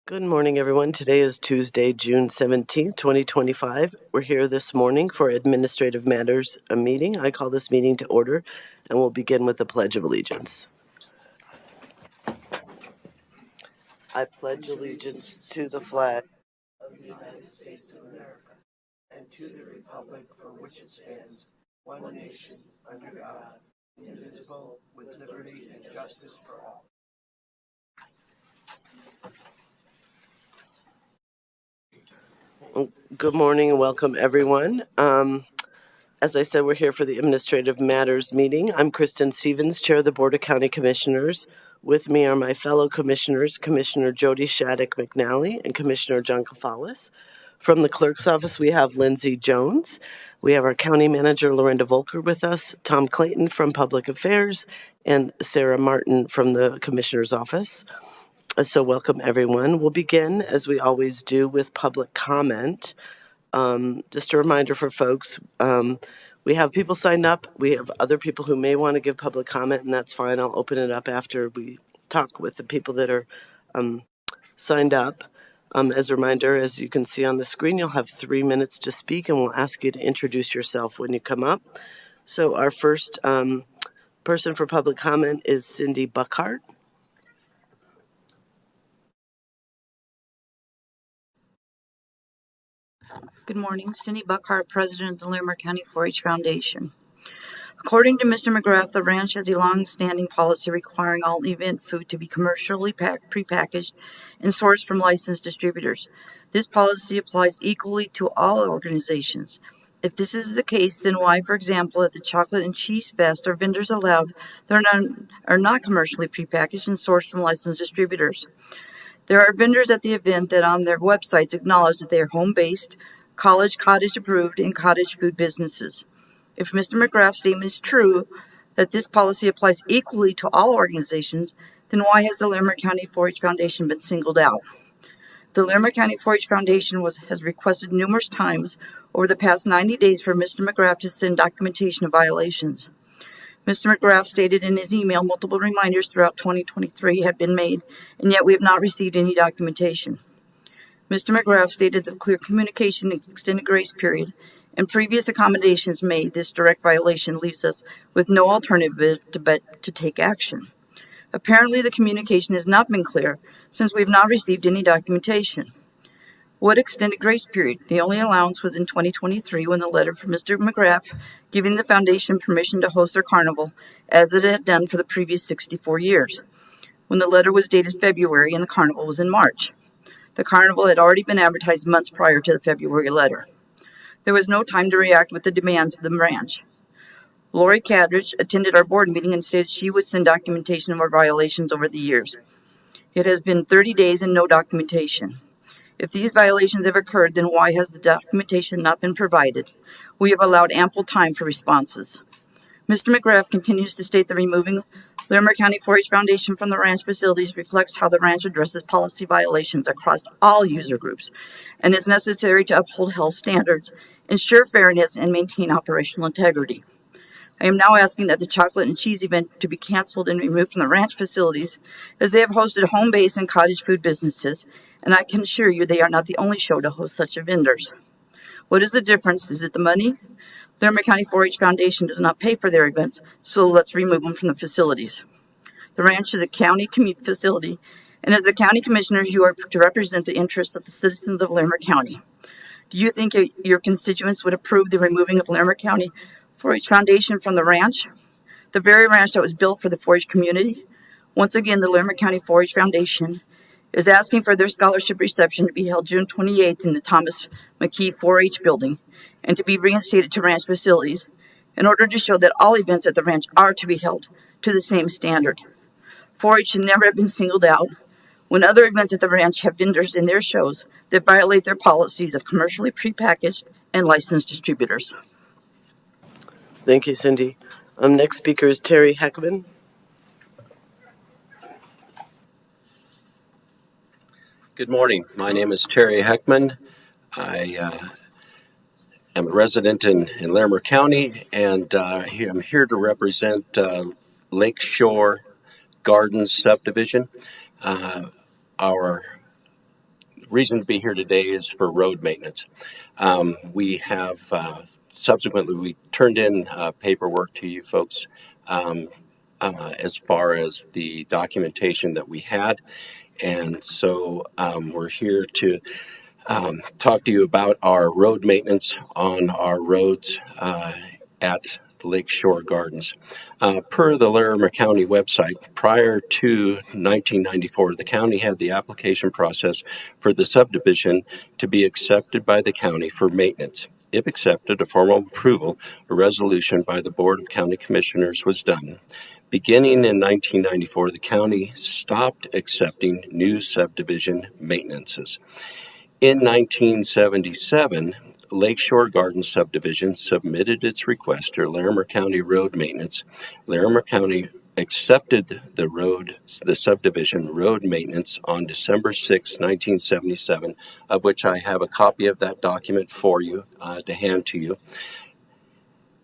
Good morning, everyone. Today is Tuesday, June 17th, 2025. We're here this morning for Administrative Matters, a meeting. I call this meeting to order, and we'll begin with the Pledge of Allegiance. I pledge allegiance to the flag of the United States of America and to the republic for which it stands, one nation, under God, indivisible, with liberty and justice for all. Good morning and welcome, everyone. As I said, we're here for the Administrative Matters meeting. I'm Kristen Stevens, Chair of the Board of County Commissioners. With me are my fellow commissioners, Commissioner Jody Shattuck McNally and Commissioner John Kafalis. From the clerk's office, we have Lindsay Jones. We have our county manager, Lorinda Volker, with us, Tom Clayton from Public Affairs, and Sarah Martin from the commissioner's office. So welcome, everyone. We'll begin, as we always do, with public comment. Just a reminder for folks, we have people signed up. We have other people who may want to give public comment, and that's fine. I'll open it up after we talk with the people that are signed up. As a reminder, as you can see on the screen, you'll have 3 minutes to speak, and we'll ask you to introduce yourself when you come up. So our first person for public comment is Cindy Buckhart. Good morning. Cindy Buckhart, President of the Larimer County 4-H Foundation. According to Mr. McGrath, the ranch has a long-standing policy requiring all event food to be commercially prepackaged and sourced from licensed distributors. This policy applies equally to all organizations. If this is the case, then why, for example, at the Chocolate and Cheese Fest, are vendors allowed that are not commercially prepackaged and sourced from licensed distributors? There are vendors at the event that on their websites acknowledge that they are home-based, college cottage approved, and cottage food businesses. If Mr. McGrath's statement is true, that this policy applies equally to all organizations, then why has the Larimer County 4-H Foundation been singled out? The Larimer County 4-H Foundation has requested numerous times over the past 90 days for Mr. McGrath to send documentation of violations. Mr. McGrath stated in his email multiple reminders throughout 2023 had been made, and yet we have not received any documentation. Mr. McGrath stated that clear communication and extended grace period and previous accommodations made this direct violation leaves us with no alternative but to take action. Apparently, the communication has not been clear since we have not received any documentation. What extended grace period? The only allowance was in 2023 when the letter from Mr. McGrath giving the foundation permission to host their carnival as it had done for the previous 64 years, when the letter was dated February and the carnival was in March. The carnival had already been advertised months prior to the February letter. There was no time to react with the demands of the ranch. Lori Cadridge attended our board meeting and stated she would send documentation of our violations over the years. It has been 30 days and no documentation. If these violations have occurred, then why has the documentation not been provided? We have allowed ample time for responses. Mr. McGrath continues to state that removing Larimer County 4-H Foundation from the ranch facilities reflects how the ranch addresses policy violations across all user groups and is necessary to uphold health standards, ensure fairness, and maintain operational integrity. I am now asking that the chocolate and cheese event to be canceled and removed from the ranch facilities, as they have hosted home-based and cottage food businesses, and I can assure you they are not the only show to host such vendors. What is the difference? Is it the money? Larimer County 4-H Foundation does not pay for their events, so let's remove them from the facilities. The ranch is a county facility, and as the county commissioners, you are to represent the interests of the citizens of Larimer County. Do you think your constituents would approve the removing of Larimer County 4-H Foundation from the ranch? The very ranch that was built for the 4-H community? Once again, the Larimer County 4-H Foundation is asking for their scholarship reception to be held June 28th in the Thomas McKee 4-H building and to be reinstated to ranch facilities in order to show that all events at the ranch are to be held to the same standard. 4-H should never have been singled out when other events at the ranch have vendors in their shows that violate their policies of commercially prepackaged and licensed distributors. Thank you, Cindy. Next speaker is Terry Heckman. Good morning. My name is Terry Heckman. I am a resident in Larimer County, and I'm here to represent Lakeshore Gardens subdivision. Our reason to be here today is for road maintenance. We have subsequently we turned in paperwork to you folks as far as the documentation that we had, and so we're here to talk to you about our road maintenance on our roads at Lakeshore Gardens. Per the Larimer County website, prior to 1994, the county had the application process for the subdivision to be accepted by the county for maintenance. If accepted, a formal approval, a resolution by the Board of County Commissioners was done. Beginning in 1994, the county stopped accepting new subdivision maintenances. In 1977, Lakeshore Garden Subdivision submitted its request to Larimer County Road Maintenance. Larimer County accepted the subdivision road maintenance on December 6, 1977, of which I have a copy of that document for you to hand to you.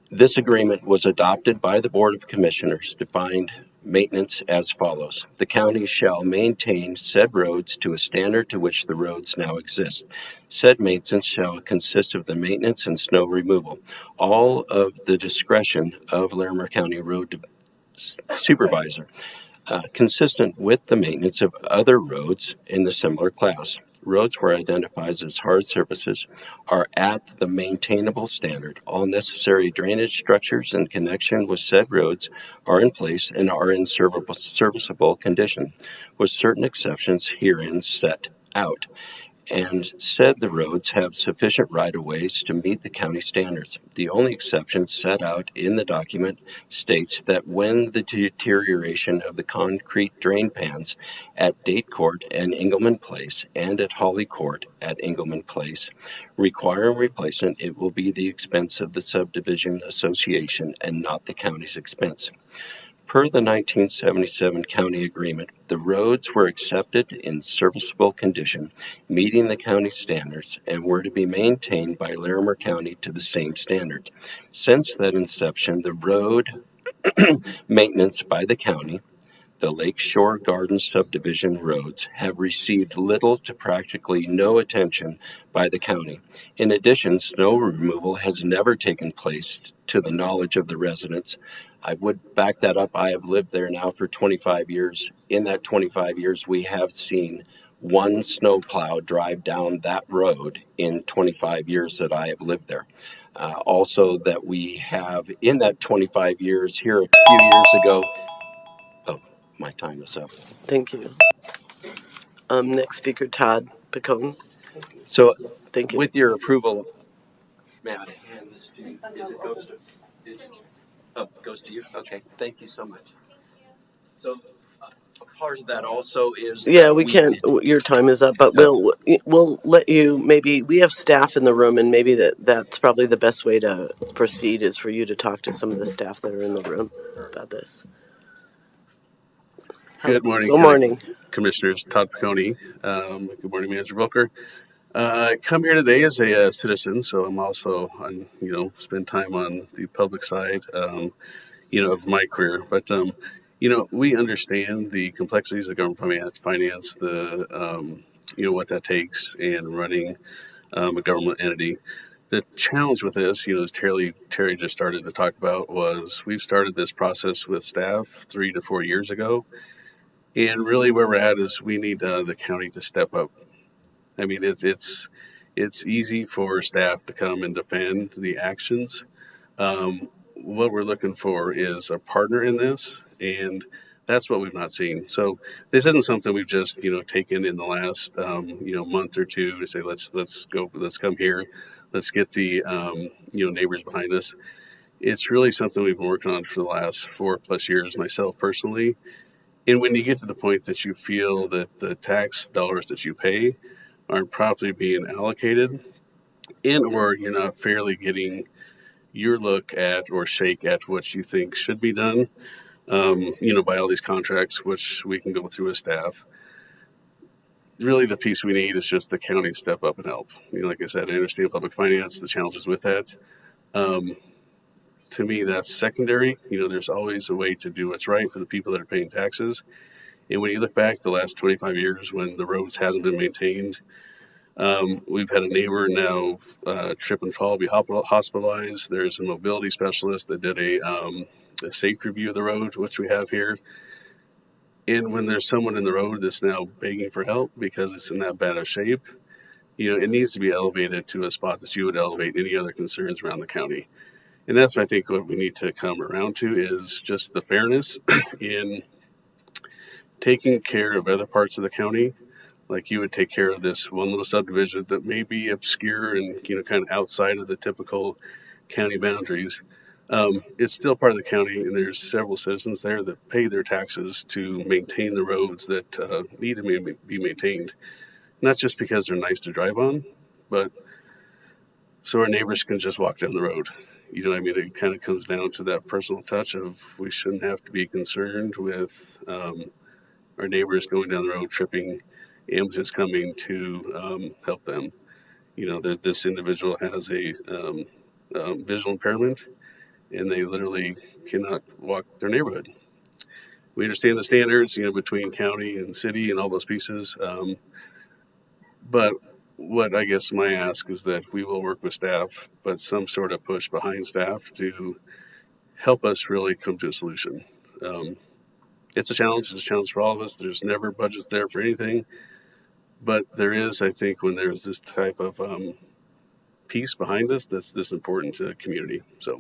This agreement was adopted by the Board of Commissioners, defined maintenance as follows. The county shall maintain said roads to a standard to which the roads now exist. Said maintenance shall consist of the maintenance and snow removal. All of the discretion of Larimer County Road Supervisor, consistent with the maintenance of other roads in the similar class. Roads where identified as hard surfaces are at the maintainable standard. All necessary drainage structures in connection with said roads are in place and are in serviceable condition, with certain exceptions herein set out. And said the roads have sufficient right-of-ways to meet the county standards. The only exception set out in the document states that when the deterioration of the concrete drain pans at Date Court and Engelman Place and at Holly Court at Engelman Place require replacement, it will be the expense of the subdivision association and not the county's expense. Per the 1977 county agreement, the roads were accepted in serviceable condition, meeting the county standards, and were to be maintained by Larimer County to the same standards. Since that inception, the road maintenance by the county, the Lakeshore Garden Subdivision roads, have received little to practically no attention by the county. In addition, snow removal has never taken place to the knowledge of the residents. I would back that up. I have lived there now for 25 years. In that 25 years, we have seen one snowplow drive down that road in 25 years that I have lived there. Also, that we have in that 25 years here a few years ago. Oh, my time is up. Thank you. Next speaker, Todd Picone. So, Thank you. with your approval, may I hand this to you? Is it goes to? Oh, goes to you? Okay, thank you so much. So, part of that also is Yeah, that we can't. did- Your time is up, but we'll let you. Maybe we have staff in the room, and maybe that's probably the best way to proceed is for you to talk to some of the staff that are in the room about this. Good morning. Good morning. Commissioners. Todd Picone. Good morning, Manager Volker. I come here today as a citizen, so I'm also on, spend time on the public side, of my career. But, we understand the complexities of government finance, what that takes in running a government entity. The challenge with this, as Terry just started to talk about, was we've started this process with staff 3 to 4 years ago. And really where we're at is we need the county to step up. I mean, it's easy for staff to come and defend the actions. What we're looking for is a partner in this, and that's what we've not seen. So this isn't something we've just taken in the last month or two to say let's come here, let's get the neighbors behind us. It's really something we've been working on for the last 4+ years, myself personally. And when you get to the point that you feel that the tax dollars that you pay aren't properly being allocated, or you're not fairly getting your look at or shake at what you think should be done, by all these contracts, which we can go through as staff. Really, the piece we need is just the county to step up and help. Like I said, I understand public finance, the challenges with that. To me, that's secondary. There's always a way to do what's right for the people that are paying taxes. And when you look back the last 25 years when the roads hasn't been maintained, We've had a neighbor now trip and fall, be hospitalized. There's a mobility specialist that did a safety review of the road, which we have here. And when there's someone in the road that's now begging for help because it's in that bad of shape, it needs to be elevated to a spot that you would elevate any other concerns around the county. And that's what I think what we need to come around to is just the fairness in taking care of other parts of the county. Like you would take care of this one little subdivision that may be obscure and kind of outside of the typical county boundaries. It's still part of the county, and there's several citizens there that pay their taxes to maintain the roads that need to be maintained. Not just because they're nice to drive on, but so our neighbors can just walk down the road. It kind of comes down to that personal touch of we shouldn't have to be concerned with our neighbors going down the road, tripping, ambulances coming to help them. This individual has a visual impairment, and they literally cannot walk their neighborhood. We understand the standards, between county and city and all those pieces. But what I guess my ask is that we will work with staff, but some sort of push behind staff to help us really come to a solution. It's a challenge. It's a challenge for all of us. There's never budgets there for anything. But there is, I think, when there's this type of piece behind us that's this important to the community. So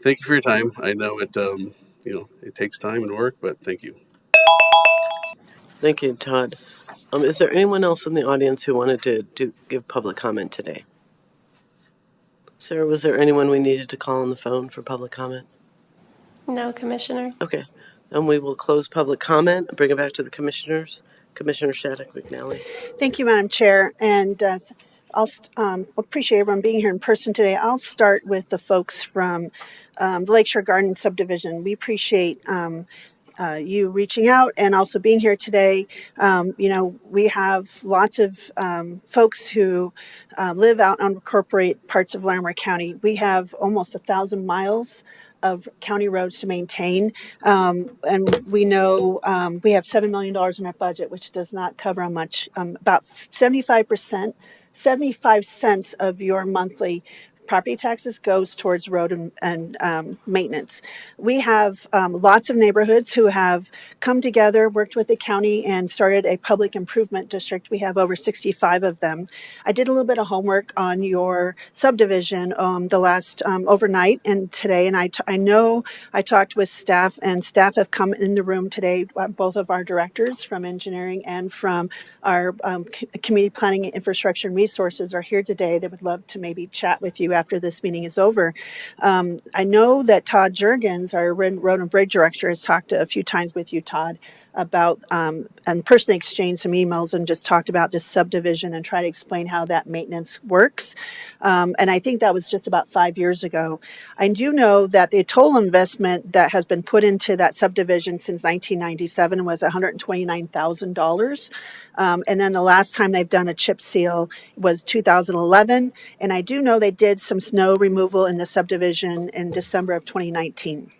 thank you for your time. I know it takes time and work, but thank you. Thank you, Todd. Is there anyone else in the audience who wanted to give public comment today? Sarah, was there anyone we needed to call on the phone for public comment? No, Commissioner. Okay. Then we will close public comment and bring it back to the commissioners. Commissioner Shattuck McNally. Thank you, Madam Chair, and I'll appreciate everyone being here in person today. I'll start with the folks from the Lakeshore Garden subdivision. We appreciate you reaching out and also being here today. We have lots of folks who live out on unincorporated parts of Larimer County. We have almost 1,000 miles of county roads to maintain. And we know we have $7 million in our budget, which does not cover how much, about 75%, 75 cents of your monthly property taxes goes towards road and maintenance. We have lots of neighborhoods who have come together, worked with the county, and started a public improvement district. We have over 65 of them. I did a little bit of homework on your subdivision the last overnight and today, and I know I talked with staff, and staff have come in the room today, both of our directors from engineering and from our community planning and infrastructure and resources are here today. They would love to maybe chat with you after this meeting is over. I know that Todd Juergens, our road and bridge director, has talked a few times with you, Todd, about and personally exchanged some emails and just talked about this subdivision and try to explain how that maintenance works. And I think that was just about 5 years ago. I do know that the total investment that has been put into that subdivision since 1997 was $129,000. And then the last time they've done a chip seal was 2011. And I do know they did some snow removal in the subdivision in December of 2019.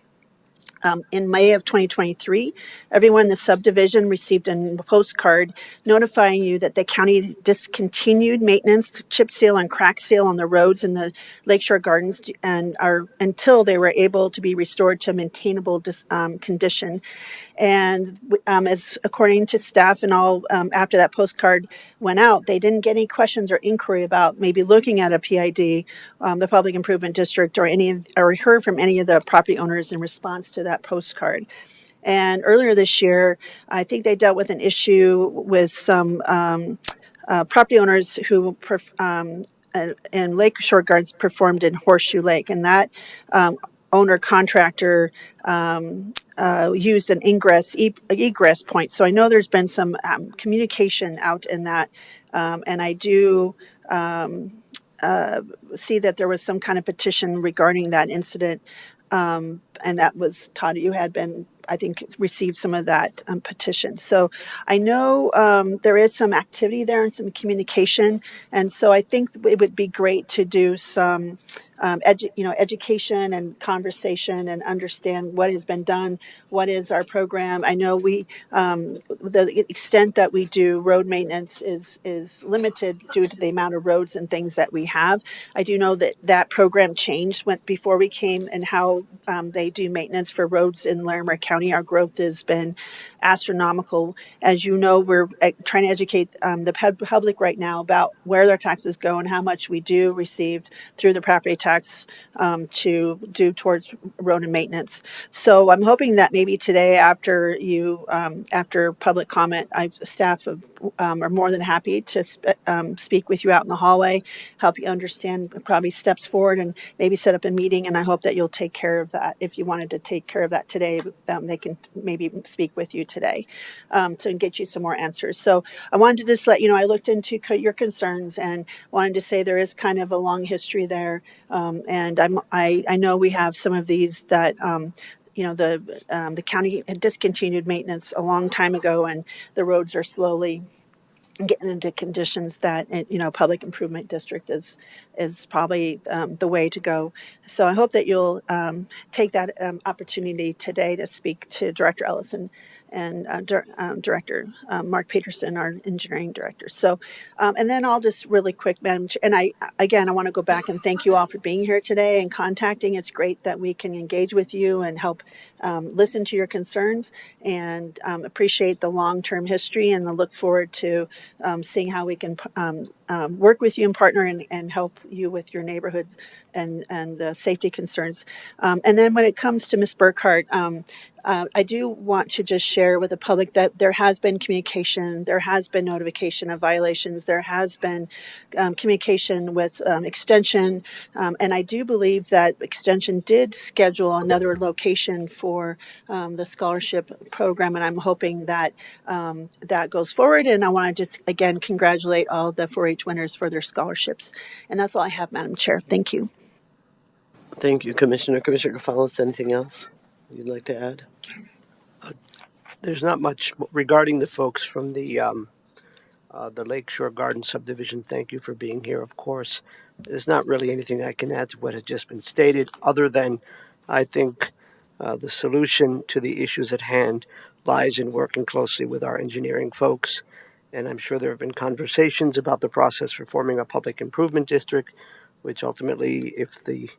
In May of 2023, everyone in the subdivision received a postcard notifying you that the county discontinued maintenance, chip seal, and crack seal on the roads in the Lakeshore Gardens and are until they were able to be restored to maintainable condition. And as according to staff and all, after that postcard went out, they didn't get any questions or inquiry about maybe looking at a PID, the Public Improvement District, or heard from any of the property owners in response to that postcard. And earlier this year, I think they dealt with an issue with some property owners who in Lakeshore Gardens performed in Horseshoe Lake, and that owner contractor used an egress point. So I know there's been some communication out in that, and I do see that there was some kind of petition regarding that incident. And that was, Todd, you had been I think, received some of that petition. So I know there is some activity there and some communication, and so I think it would be great to do some education and conversation and understand what has been done, what is our program. I know the extent that we do road maintenance is limited due to the amount of roads and things that we have. I do know that that program changed before we came, and how they do maintenance for roads in Larimer County. Our growth has been astronomical. As you know, we're trying to educate the public right now about where their taxes go and how much we do received through the property tax to do towards road and maintenance. So I'm hoping that maybe today, after public comment, staff are more than happy to speak with you out in the hallway, help you understand probably steps forward, and maybe set up a meeting. And I hope that you'll take care of that. If you wanted to take care of that today, they can maybe speak with you today to get you some more answers. So I wanted to just let you know I looked into your concerns and wanted to say there is kind of a long history there, and I know we have some of these that. The county had discontinued maintenance a long time ago, and the roads are slowly getting into conditions that public improvement district is probably the way to go. So I hope that you'll take that opportunity today to speak to Director Ellison and Director Mark Peterson, our engineering director. So, and then I'll just really quick, Madam Chair, and I want to go back and thank you all for being here today and contacting. It's great that we can engage with you and help listen to your concerns, and appreciate the long-term history, and I look forward to seeing how we can work with you and partner and help you with your neighborhood and safety concerns. And then when it comes to Ms. Burkhart, I do want to just share with the public that there has been communication, there has been notification of violations, there has been communication with Extension, and I do believe that Extension did schedule another location for the scholarship program, and I'm hoping that that goes forward. And I want to just again congratulate all the 4-H winners for their scholarships. And that's all I have, Madam Chair. Thank you. Thank you, Commissioner. Commissioner Gonzalez, anything else you'd like to add? There's not much regarding the folks from the Lakeshore Garden subdivision. Thank you for being here, of course. There's not really anything I can add to what has just been stated, other than I think the solution to the issues at hand lies in working closely with our engineering folks. And I'm sure there have been conversations about the process for forming a public improvement district, which ultimately, if the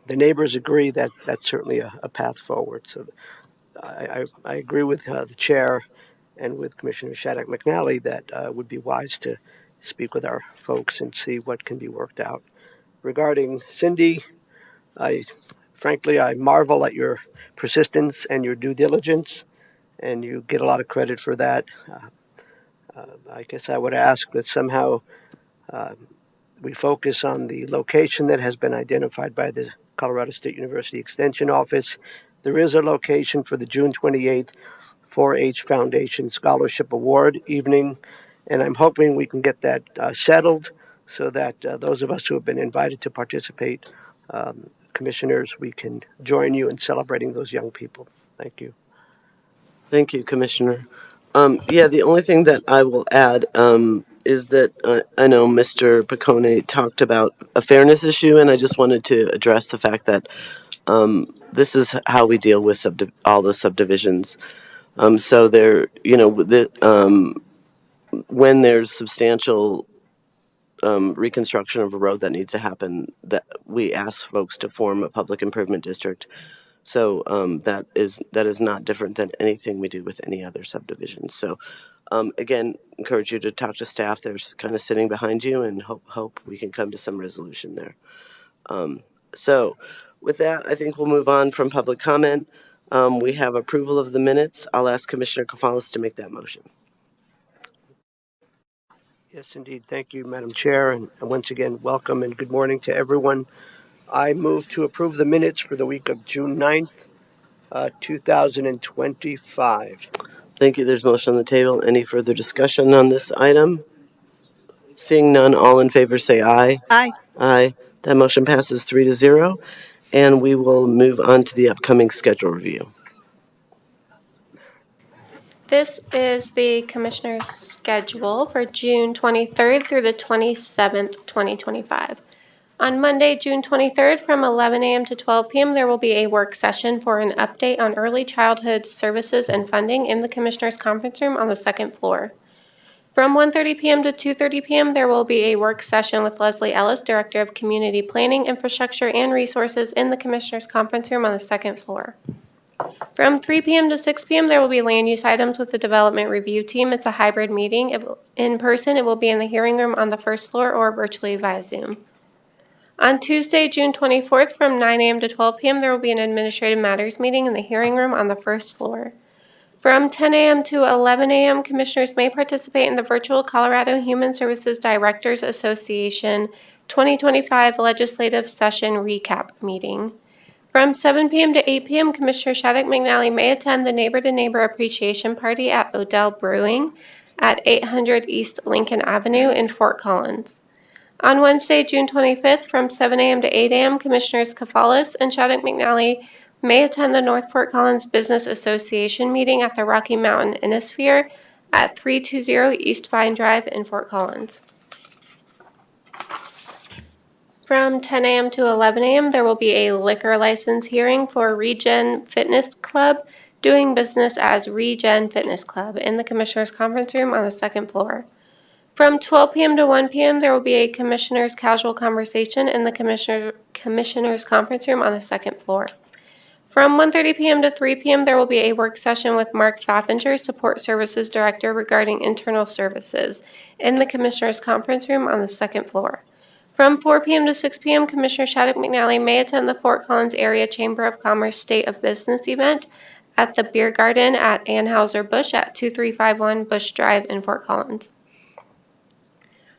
neighbors agree, that's certainly a path forward. So I agree with the chair and with Commissioner Shattuck McNally that it would be wise to speak with our folks and see what can be worked out. Regarding Cindy, frankly, I marvel at your persistence and your due diligence, and you get a lot of credit for that. I guess I would ask that somehow we focus on the location that has been identified by the Colorado State University Extension Office. There is a location for the June 28th 4-H Foundation Scholarship Award evening, and I'm hoping we can get that settled so that those of us who have been invited to participate, commissioners, we can join you in celebrating those young people. Thank you. Thank you, Commissioner. The only thing that I will add is that I know Mr. Picone talked about a fairness issue, and I just wanted to address the fact that this is how we deal with all the subdivisions. So there, when there's substantial reconstruction of a road that needs to happen, that we ask folks to form a public improvement district. So that is not different than anything we do with any other subdivision. So again, encourage you to talk to staff. They're kind of sitting behind you, and hope we can come to some resolution there. So with that, I think we'll move on from public comment. We have approval of the minutes. I'll ask Commissioner Gonzalez to make that motion. Yes, indeed. Thank you, Madam Chair. And once again, welcome and good morning to everyone. I move to approve the minutes for the week of June 9th, 2025. Thank you. There's a motion on the table. Any further discussion on this item? Seeing none, all in favor say aye. Aye. Aye. That motion passes 3-0. And we will move on to the upcoming schedule review. This is the Commissioner's schedule for June 23rd through the 27th, 2025. On Monday, June 23rd, from 11 a.m. to 12 p.m., there will be a work session for an update on early childhood services and funding in the Commissioner's conference room on the second floor. From 1:30 p.m. to 2:30 p.m., there will be a work session with Leslie Ellis, Director of Community Planning, Infrastructure, and Resources in the Commissioner's conference room on the second floor. From 3 p.m. to 6 p.m., there will be land use items with the Development Review Team. It's a hybrid meeting. In person, it will be in the hearing room on the first floor or virtually via Zoom. On Tuesday, June 24th, from 9 a.m. to 12 p.m., there will be an Administrative Matters meeting in the hearing room on the first floor. From 10 a.m. to 11 a.m., Commissioners may participate in the virtual Colorado Human Services Directors Association 2025 Legislative Session Recap meeting. From 7 p.m. to 8 p.m., Commissioner Shattuck McNally may attend the Neighbor to Neighbor Appreciation Party at Odell Brewing at 800 East Lincoln Avenue in Fort Collins. On Wednesday, June 25th, from 7 a.m. to 8 a.m., Commissioners Kafalis and Shattuck McNally may attend the North Fort Collins Business Association meeting at the Rocky Mountain Innisphere at 320 East Vine Drive in Fort Collins. From 10 a.m. to 11 a.m., there will be a liquor license hearing for Regen Fitness Club, doing business as Regen Fitness Club, in the Commissioner's Conference Room on the second floor. From 12 p.m. to 1 p.m., there will be a Commissioner's Casual Conversation in the Commissioner's Conference Room on the second floor. From 1:30 p.m. to 3 p.m., there will be a work session with Mark Pfaffinger, Support Services Director, regarding internal services in the Commissioner's Conference Room on the second floor. From 4 p.m. to 6 p.m., Commissioner Shattuck McNally may attend the Fort Collins Area Chamber of Commerce State of Business event at the Beer Garden at Anheuser-Busch at 2351 Bush Drive in Fort Collins.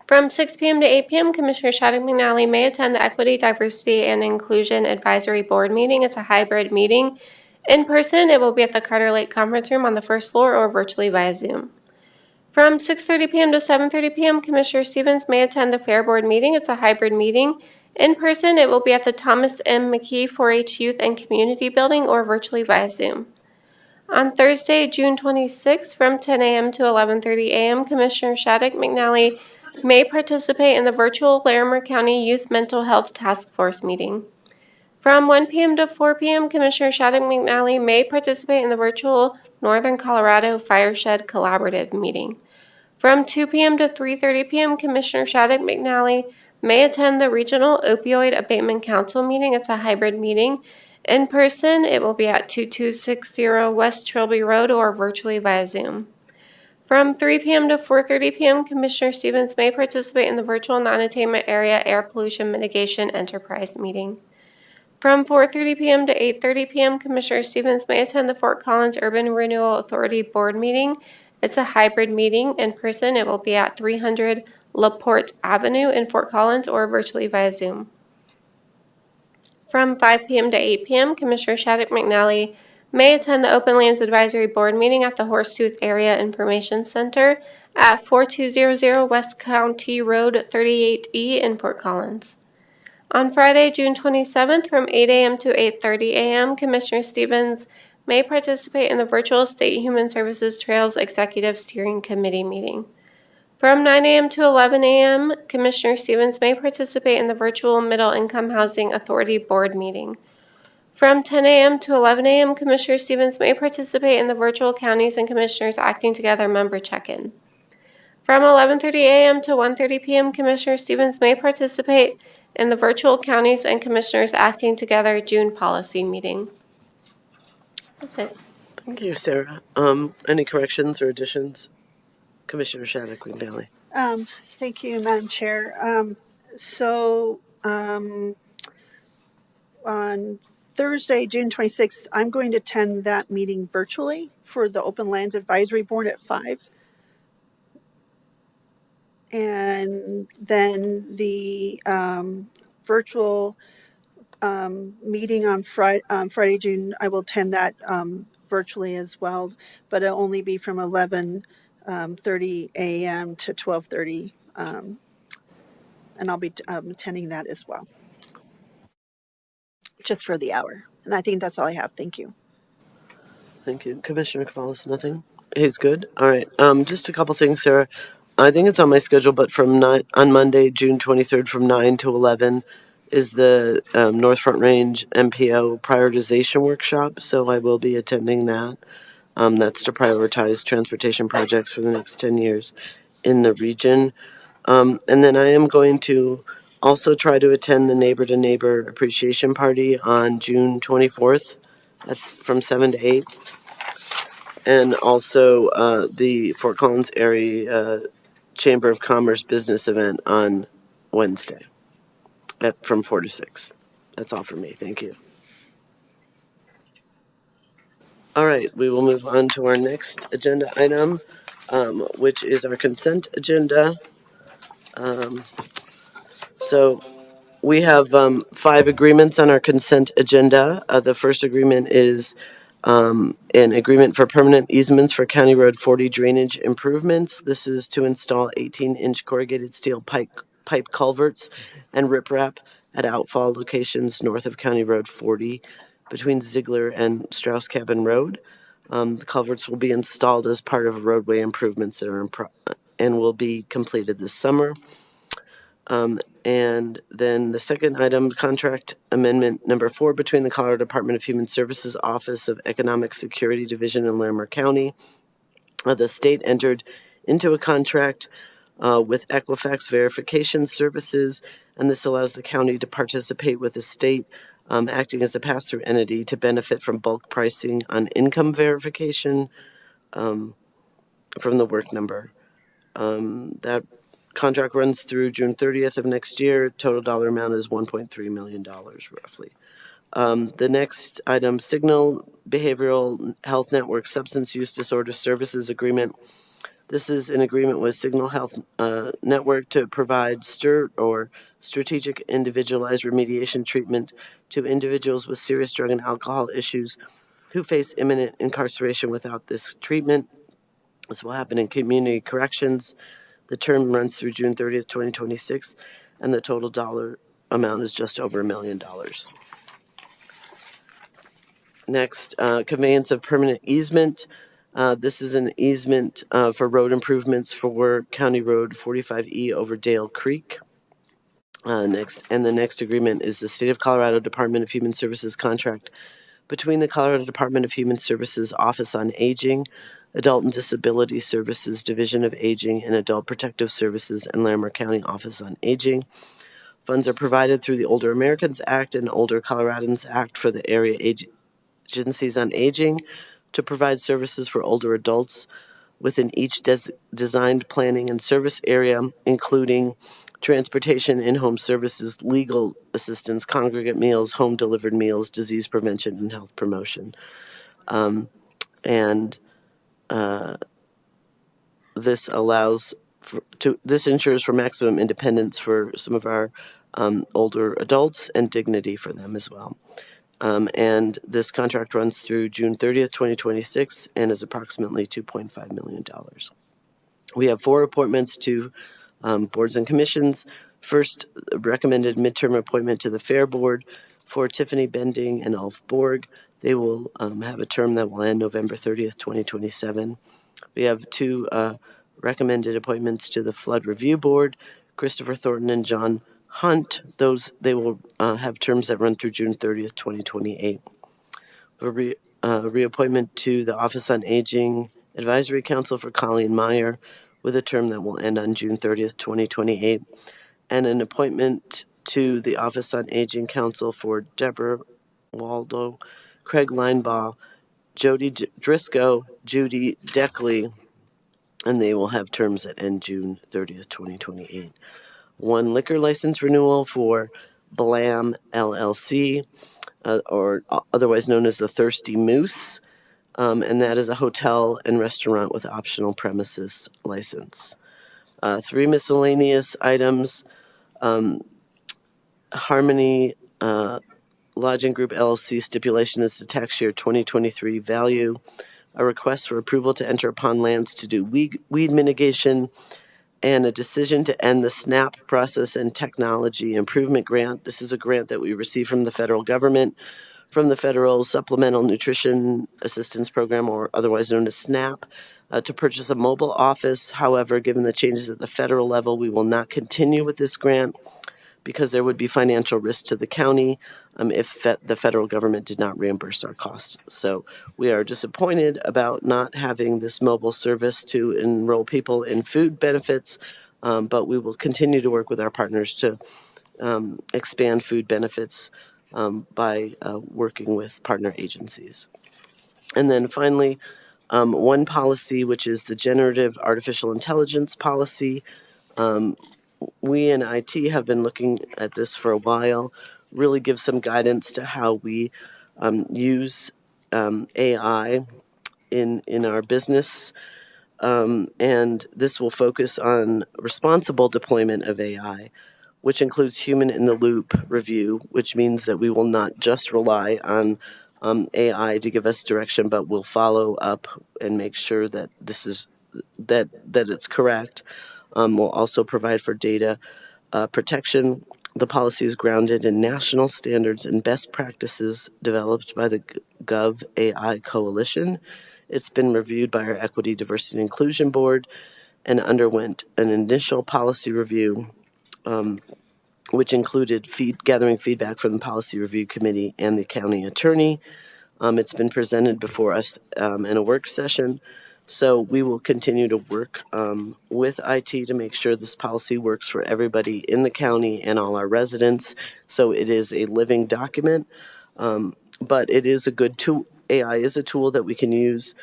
From 6 p.m. to 8 p.m., Commissioner Shattuck McNally may attend the Equity, Diversity, and Inclusion Advisory Board meeting. It's a hybrid meeting. In person, it will be at the Carter Lake Conference Room on the first floor or virtually via Zoom. From 6:30 p.m. to 7:30 p.m., Commissioner Stevens may attend the Fair Board meeting. It's a hybrid meeting. In person, it will be at the Thomas M. McKee 4-H Youth and Community Building or virtually via Zoom. On Thursday, June 26th, from 10 a.m. to 11:30 a.m., Commissioner Shattuck McNally may participate in the virtual Larimer County Youth Mental Health Task Force meeting. From 1 p.m. to 4 p.m., Commissioner Shattuck McNally may participate in the virtual Northern Colorado Fireshed Collaborative meeting. From 2 p.m. to 3:30 p.m., Commissioner Shattuck McNally may attend the Regional Opioid Abatement Council meeting. It's a hybrid meeting. In person, it will be at 2260 West Trilby Road or virtually via Zoom. From 3 p.m. to 4:30 p.m., Commissioner Stevens may participate in the virtual non-attainment area air pollution mitigation enterprise meeting. From 4:30 p.m. to 8:30 p.m., Commissioner Stevens may attend the Fort Collins Urban Renewal Authority Board meeting. It's a hybrid meeting. In person, it will be at 300 LaPorte Avenue in Fort Collins or virtually via Zoom. From 5 p.m. to 8 p.m., Commissioner Shattuck McNally may attend the Open Lands Advisory Board meeting at the Horsetooth Area Information Center at 4200 West County Road 38E in Fort Collins. On Friday, June 27th, from 8 a.m. to 8:30 a.m., Commissioner Stevens may participate in the virtual State Human Services Trails Executive Steering Committee meeting. From 9 a.m. to 11 a.m., Commissioner Stevens may participate in the virtual Middle Income Housing Authority Board meeting. From 10 a.m. to 11 a.m., Commissioner Stevens may participate in the virtual Counties and Commissioners Acting Together member check-in. From 11:30 a.m. to 1:30 p.m., Commissioner Stevens may participate in the virtual Counties and Commissioners Acting Together June policy meeting. That's it. Thank you, Sarah. Any corrections or additions? Commissioner Shattuck McNally. Thank you, Madam Chair. On Thursday, June 26th, I'm going to attend that meeting virtually for the Open Lands Advisory Board at 5. And then the virtual meeting on Friday, June, I will attend that virtually as well, but it'll only be from 11:30 a.m. to 12:30, and I'll be attending that as well, just for the hour. And I think that's all I have. Thank you. Thank you. Commissioner Cavallis, nothing? He's good. All right. Just a couple things, Sarah. I think it's on my schedule, but from on Monday, June 23rd, from 9 to 11, is the North Front Range MPO prioritization workshop. So I will be attending that. That's to prioritize transportation projects for the next 10 years in the region. And then I am going to also try to attend the Neighbor to Neighbor Appreciation Party on June 24th. That's from 7 to 8. And also the Fort Collins Area Chamber of Commerce business event on Wednesday from 4 to 6. That's all for me. Thank you. All right, we will move on to our next agenda item, which is our consent agenda. So we have 5 agreements on our consent agenda. The first agreement is an agreement for permanent easements for County Road 40 drainage improvements. This is to install 18-inch corrugated steel pipe culverts and riprap at outfall locations north of County Road 40 between Ziegler and Strauss Cabin Road. The culverts will be installed as part of roadway improvements that are and will be completed this summer. And then the second item, contract amendment number 4 between the Colorado Department of Human Services Office of Economic Security Division in Larimer County. The state entered into a contract with Equifax verification services, and this allows the county to participate with the state, acting as a pass-through entity to benefit from bulk pricing on income verification from the work number. That contract runs through June 30th of next year. Total dollar amount is $1.3 million, roughly. The next item, Signal Behavioral Health Network Substance Use Disorder Services Agreement. This is an agreement with Signal Health Network to provide strategic individualized remediation treatment to individuals with serious drug and alcohol issues who face imminent incarceration without this treatment. This will happen in community corrections. The term runs through June 30th, 2026, and the total dollar amount is just over $1 million. Next, conveyance of permanent easement. This is an easement for road improvements for County Road 45E over Dale Creek. The next agreement is the State of Colorado Department of Human Services contract between the Colorado Department of Human Services Office on Aging, Adult and Disability Services Division of Aging, and Adult Protective Services and Larimer County Office on Aging. Funds are provided through the Older Americans Act and Older Coloradans Act for the area agencies on aging to provide services for older adults within each designed planning and service area, including transportation, in-home services, legal assistance, congregate meals, home-delivered meals, disease prevention, and health promotion. This allows this ensures for maximum independence for some of our older adults and dignity for them as well. And this contract runs through June 30th, 2026, and is approximately $2.5 million. We have 4 appointments to boards and commissions. First, recommended midterm appointment to the Fair Board for Tiffany Bending and Ulf Borg. They will have a term that will end November 30th, 2027. We have 2 recommended appointments to the Flood Review Board, Christopher Thornton and John Hunt. They will have terms that run through June 30th, 2028. A reappointment to the Office on Aging Advisory Council for Colleen Meyer with a term that will end on June 30th, 2028. And an appointment to the Office on Aging Council for Deborah Waldo, Craig Linebaugh, Jody Driscoll, Judy Deckley, and they will have terms that end June 30th, 2028. 1 liquor license renewal for Blam LLC, or otherwise known as the Thirsty Moose, and that is a hotel and restaurant with optional premises license. 3 miscellaneous items. Harmony Lodging Group LLC stipulation is the tax year 2023 value. A request for approval to enter upon lands to do weed mitigation, and a decision to end the SNAP Process and Technology Improvement Grant. This is a grant that we receive from the federal government, from the Federal Supplemental Nutrition Assistance Program, or otherwise known as SNAP. to purchase a mobile office. However, given the changes at the federal level, we will not continue with this grant because there would be financial risk to the county if the federal government did not reimburse our costs. So we are disappointed about not having this mobile service to enroll people in food benefits, but we will continue to work with our partners to expand food benefits by working with partner agencies. And then finally, one policy, which is the generative artificial intelligence policy. We in IT have been looking at this for a while, really give some guidance to how we use AI in our business. And this will focus on responsible deployment of AI, which includes human in the loop review, which means that we will not just rely on AI to give us direction, but we'll follow up and make sure that this is that it's correct. We'll also provide for data protection. The policy is grounded in national standards and best practices developed by the Gov AI Coalition. It's been reviewed by our Equity, Diversity, and Inclusion Board and underwent an initial policy review, which included gathering feedback from the Policy Review Committee and the county attorney. It's been presented before us in a work session. So we will continue to work with IT to make sure this policy works for everybody in the county and all our residents. So it is a living document, but it is a good tool. AI is a tool that we can use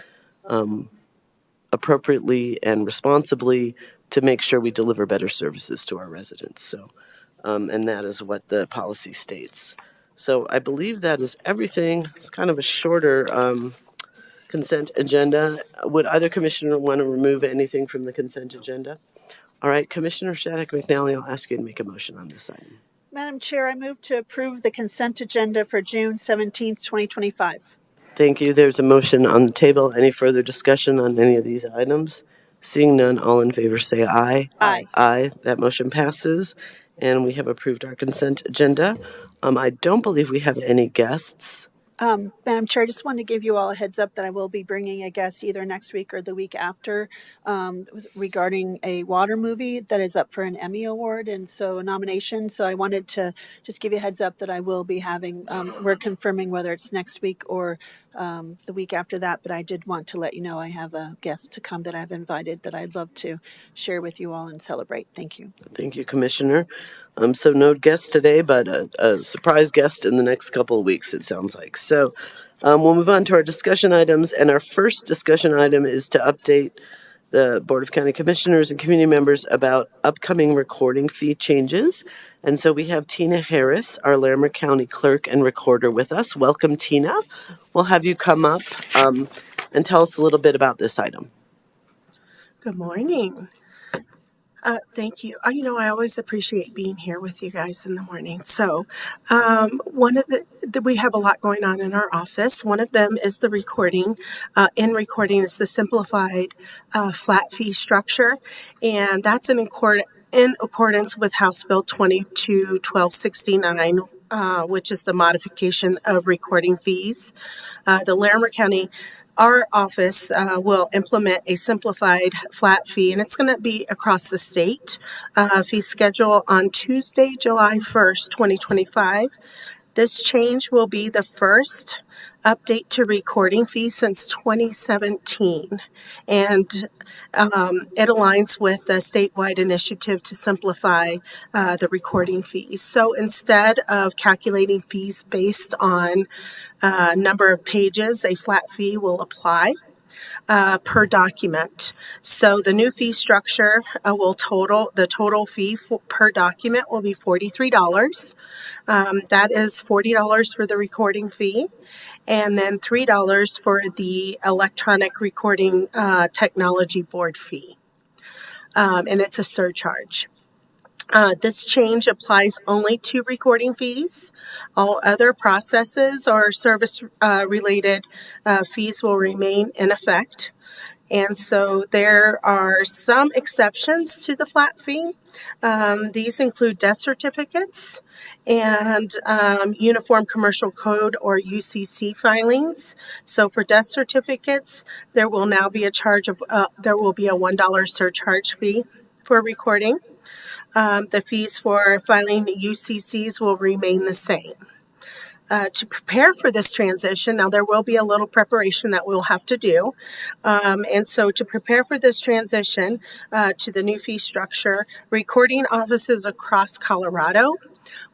appropriately and responsibly to make sure we deliver better services to our residents. So, and that is what the policy states. So I believe that is everything. It's kind of a shorter consent agenda. Would either commissioner want to remove anything from the consent agenda? All right, Commissioner Shattuck McNally, I'll ask you to make a motion on this item. Madam Chair, I move to approve the consent agenda for June 17th, 2025. Thank you. There's a motion on the table. Any further discussion on any of these items? Seeing none, all in favor say aye. Aye. Aye. That motion passes, and we have approved our consent agenda. I don't believe we have any guests. Madam Chair, I just wanted to give you all a heads up that I will be bringing a guest either next week or the week after regarding a water movie that is up for an Emmy Award and so a nomination. So I wanted to just give you a heads up that I will be having, we're confirming whether it's next week or the week after that, but I did want to let you know I have a guest to come that I've invited that I'd love to share with you all and celebrate. Thank you. Thank you, Commissioner. So no guest today, but a surprise guest in the next couple of weeks, it sounds like. So we'll move on to our discussion items, and our first discussion item is to update the Board of County Commissioners and community members about upcoming recording fee changes. And so we have Tina Harris, our Larimer County Clerk and Recorder, with us. Welcome, Tina. We'll have you come up and tell us a little bit about this item. Good morning. Thank you. I always appreciate being here with you guys in the morning. So one of we have a lot going on in our office. One of them is the recording. In recording is the simplified flat fee structure, and that's in accordance with House Bill 22-1269, which is the modification of recording fees. The Larimer County Our office will implement a simplified flat fee, and it's going to be across the state. Fee schedule on Tuesday, July 1st, 2025. This change will be the first update to recording fees since 2017, and it aligns with the statewide initiative to simplify the recording fees. So instead of calculating fees based on number of pages, a flat fee will apply per document. So the new fee structure the total fee per document will be $43. That is $40 for the recording fee, and then $3 for the electronic recording technology board fee. And it's a surcharge. This change applies only to recording fees. All other processes or service related fees will remain in effect. And so there are some exceptions to the flat fee. These include death certificates and Uniform Commercial Code or UCC filings. So for death certificates, there will now be a $1 surcharge fee for recording. The fees for filing UCCs will remain the same. To prepare for this transition, now there will be a little preparation that we'll have to do. And so to prepare for this transition to the new fee structure, recording offices across Colorado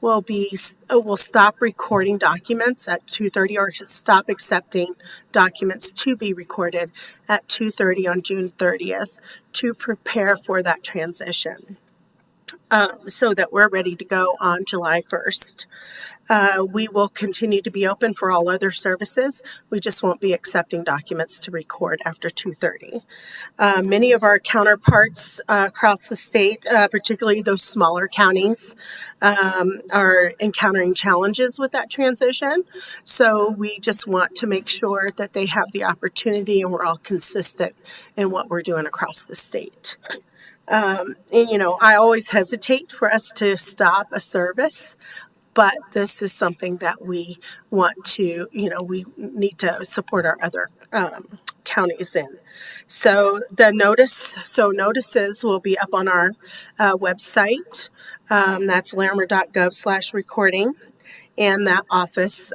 will stop recording documents at 2:30 or stop accepting documents to be recorded at 2:30 on June 30th to prepare for that transition. So that we're ready to go on July 1st. We will continue to be open for all other services. We just won't be accepting documents to record after 2:30. Many of our counterparts across the state, particularly those smaller counties, are encountering challenges with that transition. So we just want to make sure that they have the opportunity and we're all consistent in what we're doing across the state. And, I always hesitate for us to stop a service, but this is something that we want to, we need to support our other counties in. So notices will be up on our website. That's larimer.gov/recording. And that office,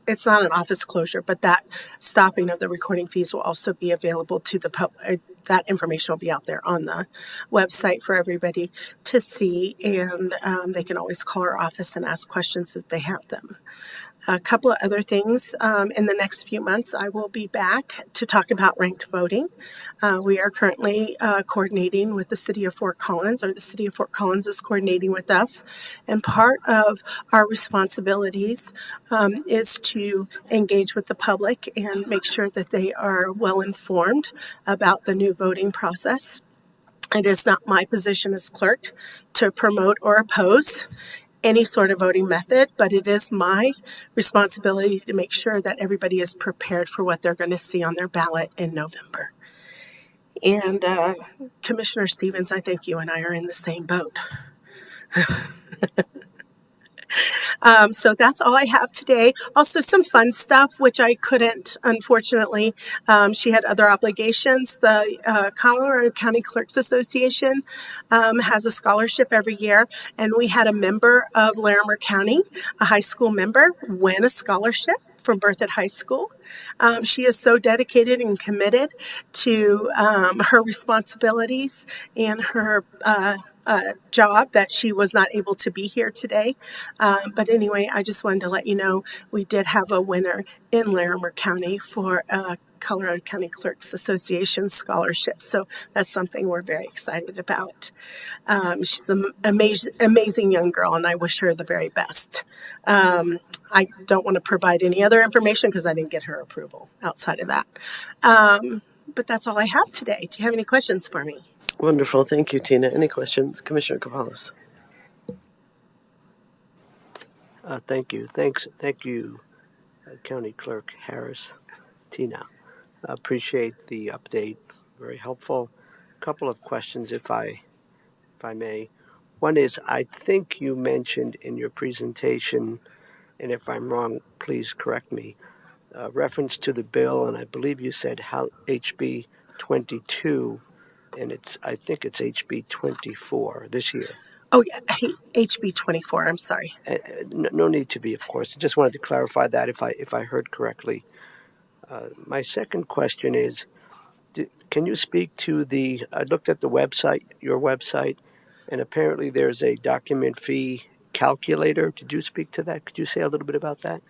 it's not an office closure, but that stopping of the recording fees will also be available to the public. That information will be out there on the website for everybody to see, and they can always call our office and ask questions if they have them. A couple of other things. In the next few months, I will be back to talk about ranked voting. We are currently coordinating with the City of Fort Collins, or the City of Fort Collins is coordinating with us. And part of our responsibilities is to engage with the public and make sure that they are well informed about the new voting process. It is not my position as clerk to promote or oppose any sort of voting method, but it is my responsibility to make sure that everybody is prepared for what they're going to see on their ballot in November. And Commissioner Stevens, I think you and I are in the same boat. So that's all I have today. Also, some fun stuff, which I couldn't, unfortunately. She had other obligations. The Colorado County Clerks Association has a scholarship every year, and we had a member of Larimer County, a high school member, win a scholarship from Berthoud High School. She is so dedicated and committed to her responsibilities and her job that she was not able to be here today. But anyway, I just wanted to let you know we did have a winner in Larimer County for Colorado County Clerks Association scholarship. So that's something we're very excited about. She's an amazing young girl, and I wish her the very best. I don't want to provide any other information because I didn't get her approval outside of that. But that's all I have today. Do you have any questions for me? Wonderful. Thank you, Tina. Any questions? Commissioner Cavalos. Thank you. Thank you, County Clerk Harris. Tina, appreciate the update. Very helpful. A couple of questions, if I may. One is, I think you mentioned in your presentation, and if I'm wrong, please correct me, reference to the bill, and I believe you said how HB 22, and I think it's HB 24 this year. Oh, yeah, HB 24, I'm sorry. No need to be, of course. I just wanted to clarify that if I heard correctly. My second question is, can you speak to I looked at the website, your website, and apparently there's a document fee calculator. Did you speak to that? Could you say a little bit about that?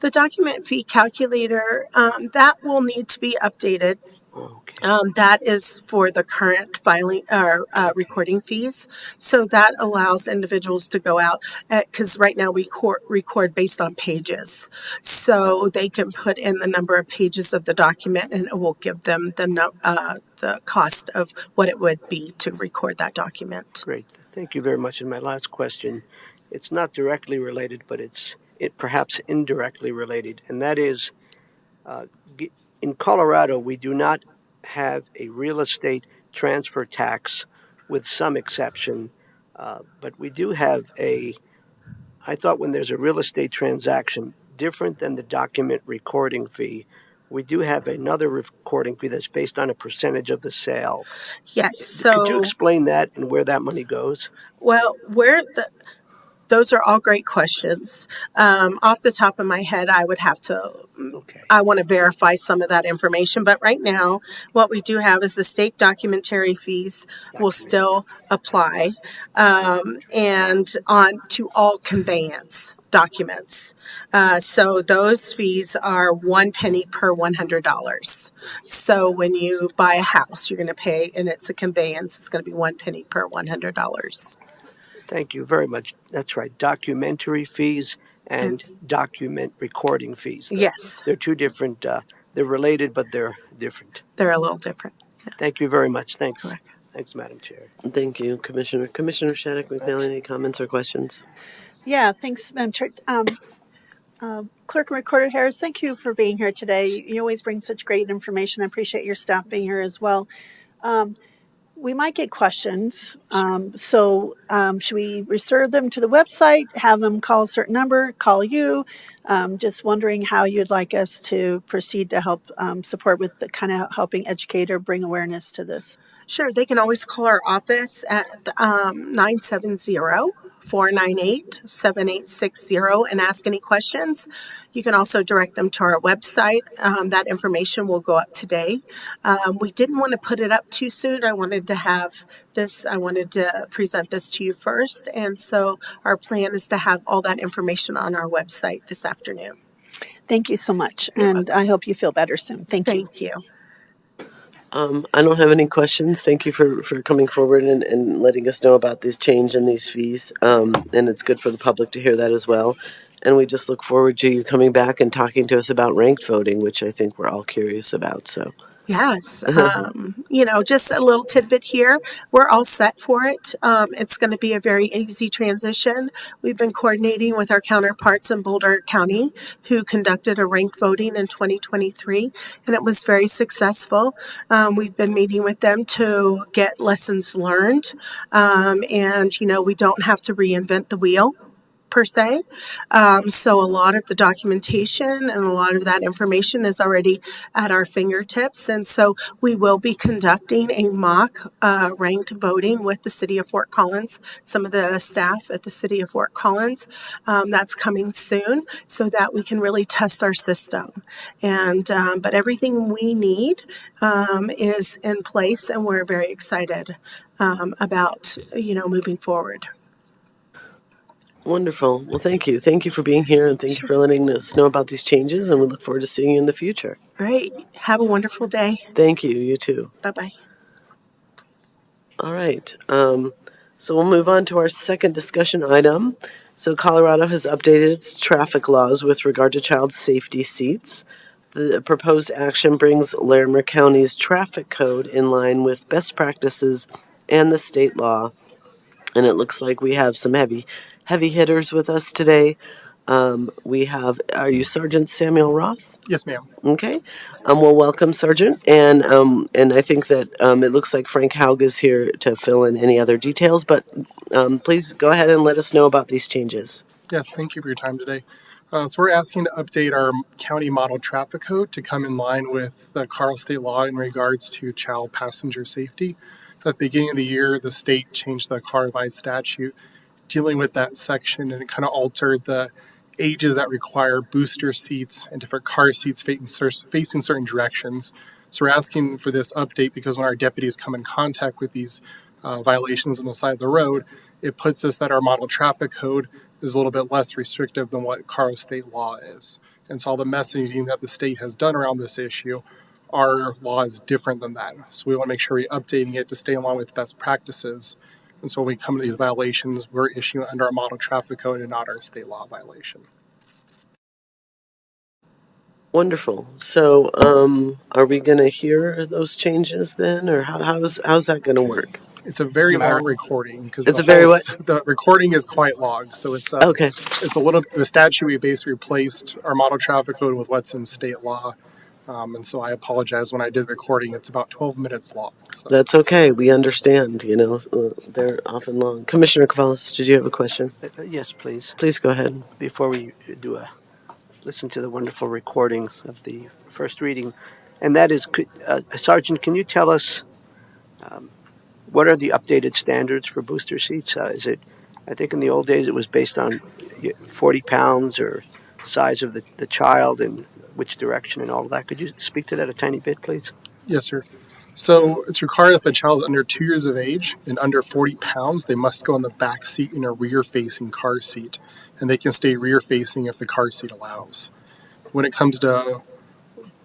The document fee calculator, that will need to be updated. Okay. That is for the current filing or recording fees. So that allows individuals to go out because right now we record based on pages. So they can put in the number of pages of the document, and it will give them the cost of what it would be to record that document. Great. Thank you very much. And my last question, it's not directly related, but it perhaps indirectly related, and that is, in Colorado, we do not have a real estate transfer tax with some exception, but we do have I thought when there's a real estate transaction, different than the document recording fee, we do have another recording fee that's based on a percentage of the sale. Yes. Could you So, explain that and where that money goes? well, those are all great questions. Off the top of my head, I would have to. Okay. I want to verify some of that information, but right now, what we do have is the state documentary fees will still apply, and on to all conveyance documents. So those fees are 1 penny per $100. So when you buy a house, you're going to pay, and it's a conveyance. It's going to be 1 penny per $100. Thank you very much. That's right. Documentary fees and And document recording fees. yes, They're two different, they're related, but they're different. they're a little different. Yes. Thank you very much. Thanks. Correct. Thanks, Madam Chair. Thank you, Commissioner. Commissioner Shattuck McFarland, any comments or questions? Yeah, thanks, Madam Chair. Clerk and Recorder Harris, thank you for being here today. You always bring such great information. I appreciate your staff being here as well. We might get questions. So should we reserve them to the website, have them call a certain number, call you? Just wondering how you'd like us to proceed to help support with the kind of helping educate or bring awareness to this. Sure, they can always call our office at 970-498-7860 and ask any questions. You can also direct them to our website. That information will go up today. We didn't want to put it up too soon. I wanted to present this to you first. And so our plan is to have all that information on our website this afternoon. Thank you so much. And I hope you feel better soon. Thank you. Thank you. I don't have any questions. Thank you for coming forward and letting us know about this change in these fees. And it's good for the public to hear that as well. And we just look forward to you coming back and talking to us about ranked voting, which I think we're all curious about. So. Yes. Just a little tidbit here. We're all set for it. It's going to be a very easy transition. We've been coordinating with our counterparts in Boulder County who conducted a ranked voting in 2023, and it was very successful. We've been meeting with them to get lessons learned, and we don't have to reinvent the wheel per se. So a lot of the documentation and a lot of that information is already at our fingertips. And so we will be conducting a mock ranked voting with the City of Fort Collins, some of the staff at the City of Fort Collins. That's coming soon so that we can really test our system. And but everything we need is in place, and we're very excited about moving forward. Wonderful. Well, thank you. Thank you for being here, and thank you for letting us know about these changes, and we look forward to seeing you in the future. Great. Have a wonderful day. Thank you. You too. Bye-bye. All right. So we'll move on to our second discussion item. So Colorado has updated its traffic laws with regard to child safety seats. The proposed action brings Larimer County's traffic code in line with best practices and the state law. And it looks like we have some heavy hitters with us today. Are you Sergeant Samuel Roth? Yes, ma'am. Okay. Well, welcome, Sergeant. And I think that it looks like Frank Haug is here to fill in any other details, but please go ahead and let us know about these changes. Yes, thank you for your time today. So we're asking to update our county model traffic code to come in line with the Colorado state law in regards to child passenger safety. At the beginning of the year, the state changed the car revised statute dealing with that section, and it kind of altered the ages that require booster seats and different car seats facing certain directions. So we're asking for this update because when our deputies come in contact with these violations on the side of the road, it puts us that our model traffic code is a little bit less restrictive than what Colorado state law is. And so all the messaging that the state has done around this issue, our law is different than that. So we want to make sure we're updating it to stay along with best practices. And so when we come to these violations, we're issuing under our model traffic code and not our state law violation. Wonderful. So are we going to hear those changes then, or how's that going to work? It's a very long recording because the recording is quite long. So it's okay. It's a little the statute we basically replaced our model traffic code with what's in state law. And so I apologize when I did the recording. It's about 12 minutes long. So. That's okay. We understand. They're often long. Commissioner Cavalis, did you have a question? Yes, please. Please go ahead. Before we listen to the wonderful recordings of the first reading, and that is, Sergeant, can you tell us what are the updated standards for booster seats? Is it? I think in the old days it was based on 40 pounds or size of the child and which direction and all of that. Could you speak to that a tiny bit, please? Yes, sir. So it's required if the child is under 2 years of age and under 40 pounds, they must go in the back seat in a rear-facing car seat, and they can stay rear-facing if the car seat allows. When it comes to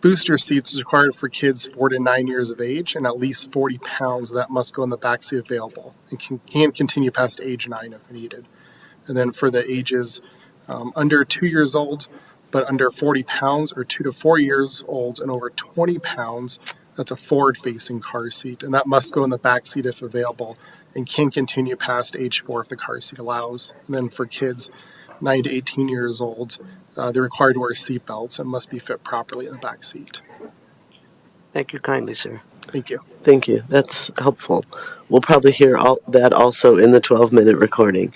booster seats, it's required for kids 4 to 9 years of age and at least 40 pounds that must go in the back seat available and can continue past age 9 if needed. And then for the ages under 2 years old but under 40 pounds, or 2 to 4 years old and over 20 pounds, that's a forward-facing car seat, and that must go in the back seat if available and can continue past age 4 if the car seat allows. And then for kids 9 to 18 years old, they're required to wear seat belts and must be fit properly in the back seat. Thank you kindly, sir. Thank you. Thank you. That's helpful. We'll probably hear all that also in the 12-minute recording.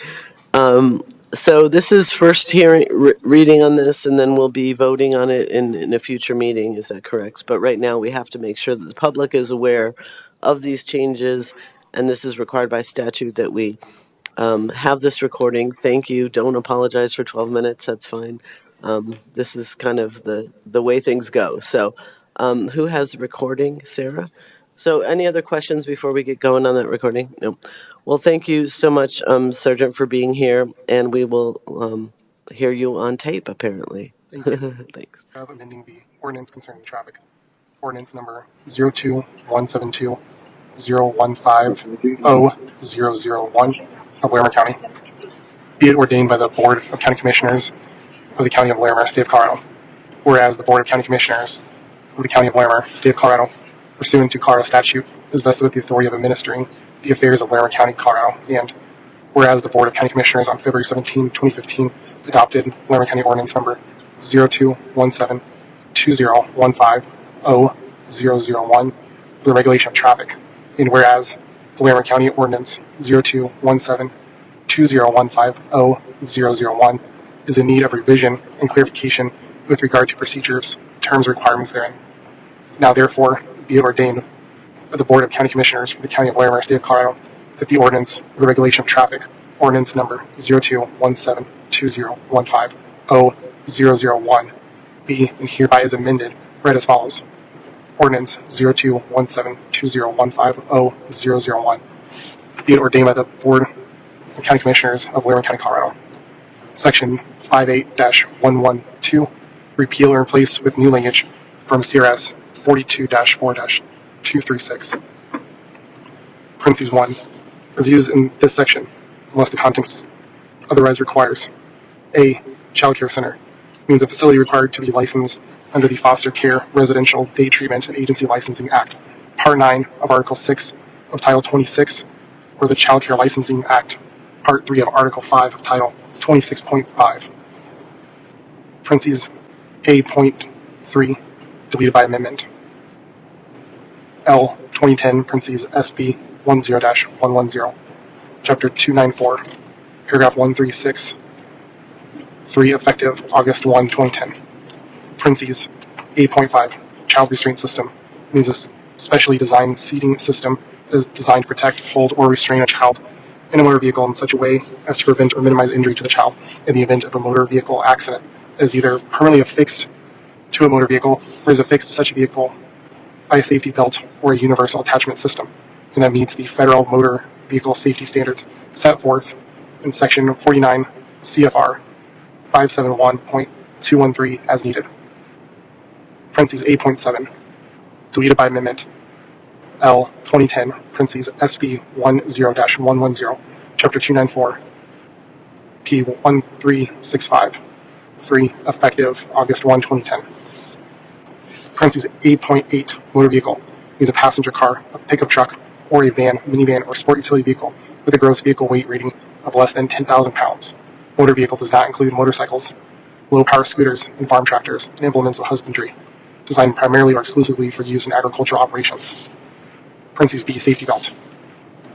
So this is first reading on this, and then we'll be voting on it in a future meeting. Is that correct? But right now we have to make sure that the public is aware of these changes, and this is required by statute that we have this recording. Thank you. Don't apologize for 12 minutes. That's fine. This is kind of the way things go. So who has the recording? Sarah? So any other questions before we get going on that recording? No. Well, thank you so much, Sergeant, for being here, and we will hear you on tape, apparently. Thank you. Thanks. Amending the ordinance concerning traffic. Ordinance number 02172 015-001 of Larimer County. Be it ordained by the Board of County Commissioners of the County of Larimer, State of Colorado. Whereas the Board of County Commissioners of the County of Larimer, State of Colorado, pursuant to Colorado statute, is vested with the authority of administering the affairs of Larimer County, Colorado. And whereas the Board of County Commissioners on February 17, 2015, adopted Larimer County Ordinance number 0217-2015-001 for the regulation of traffic. And whereas the Larimer County Ordinance 0217-2015-001 is in need of revision and clarification with regard to procedures, terms, and requirements therein. Now therefore be it ordained by the Board of County Commissioners for the County of Larimer, State of Colorado, that the ordinance for the regulation of traffic, ordinance number 0217-2015-001, be and hereby is amended, read as follows. Ordinance 0217-2015-001, be it ordained by the Board of County Commissioners of Larimer County, Colorado. Section 58-112, repeal or replace with new language from CRS 42-4-236. Parentheses 1, is used in this section unless the context otherwise requires. A. Child care center means a facility required to be licensed under the Foster Care Residential Day Treatment and Agency Licensing Act, Part 9 of Article 6 of Title 26, or the Child Care Licensing Act, Part 3 of Article 5 of Title 26.5. Parentheses A.3, deleted by amendment. L. 2010, parentheses SB 10-110, Chapter 294, Paragraph 136, 3, effective August 1, 2010. Parentheses A.5, child restraint system means a specially designed seating system that is designed to protect, hold, or restrain a child in a motor vehicle in such a way as to prevent or minimize injury to the child in the event of a motor vehicle accident that is either permanently affixed to a motor vehicle or is affixed to such a vehicle by a safety belt or a universal attachment system, and that meets the federal motor vehicle safety standards set forth in Section 49 CFR 571.213 as needed. Parentheses 8.7, deleted by amendment. L. 2010, parentheses SB 10-110, Chapter 294, P 1365, 3, effective August 1, 2010. Parentheses 8.8, motor vehicle means a passenger car, a pickup truck, or a van, minivan, or sport utility vehicle with a gross vehicle weight rating of less than 10,000 pounds. Motor vehicle does not include motorcycles, low-power scooters, and farm tractors, and implements of husbandry. designed primarily or exclusively for use in agricultural operations. Parentheses B, safety belt.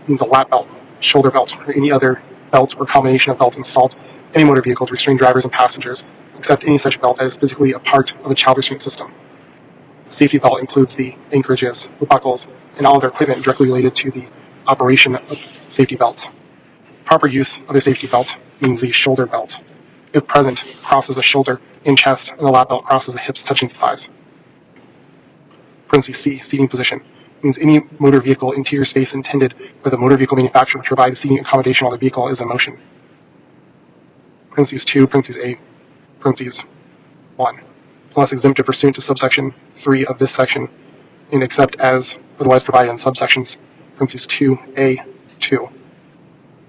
Means a lap belt, shoulder belt, or any other belt or combination of belt installed in any motor vehicle to restrain drivers and passengers, except any such belt that is physically a part of a child restraint system. The safety belt includes the anchorages, the buckles, and all other equipment directly related to the operation of safety belts. Proper use of a safety belt means the shoulder belt, if present, crosses the shoulder and chest, and the lap belt crosses the hips touching the thighs. Parentheses C, seating position, means any motor vehicle interior space intended by the motor vehicle manufacturer to provide seating accommodation while the vehicle is in motion. Parentheses 2, parentheses A, parentheses 1, unless exempted pursuant to subsection 3 of this section, and except as otherwise provided in subsections parentheses 2A, 2,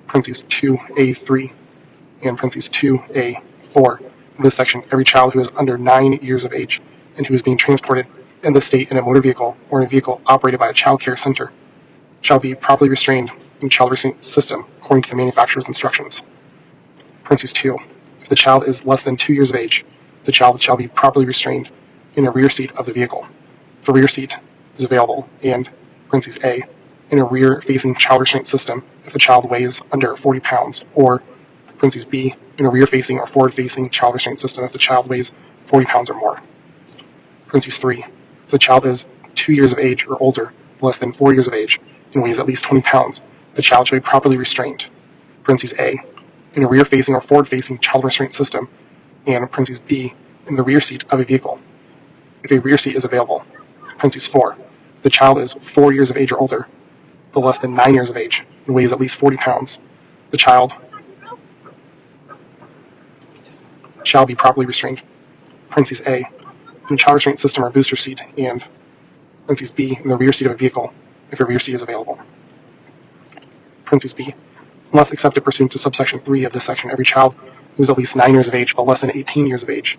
parentheses 2A3, and parentheses 2A4. In this section, every child who is under 9 years of age and who is being transported in the state in a motor vehicle or in a vehicle operated by a child care center shall be properly restrained in the child restraint system according to the manufacturer's instructions. Parentheses 2. If the child is less than 2 years of age, the child shall be properly restrained in a rear seat of the vehicle. If a rear seat is available, and parentheses A, in a rear-facing child restraint system if the child weighs under 40 pounds, or parentheses B, in a rear-facing or forward-facing child restraint system if the child weighs 40 pounds or more. Parentheses 3. If the child is 2 years of age or older, less than 4 years of age, and weighs at least 20 pounds, the child shall be properly restrained. Parentheses A, in a rear-facing or forward-facing child restraint system, and parentheses B, in the rear seat of a vehicle, if a rear seat is available. Parentheses 4. If the child is 4 years of age or older, but less than 9 years of age, and weighs at least 40 pounds, the child shall be properly restrained. Parentheses A, in a child restraint system or booster seat, and parentheses B, in the rear seat of a vehicle, if a rear seat is available. Parentheses B, unless accepted pursuant to subsection 3 of this section, every child who is at least 9 years of age but less than 18 years of age,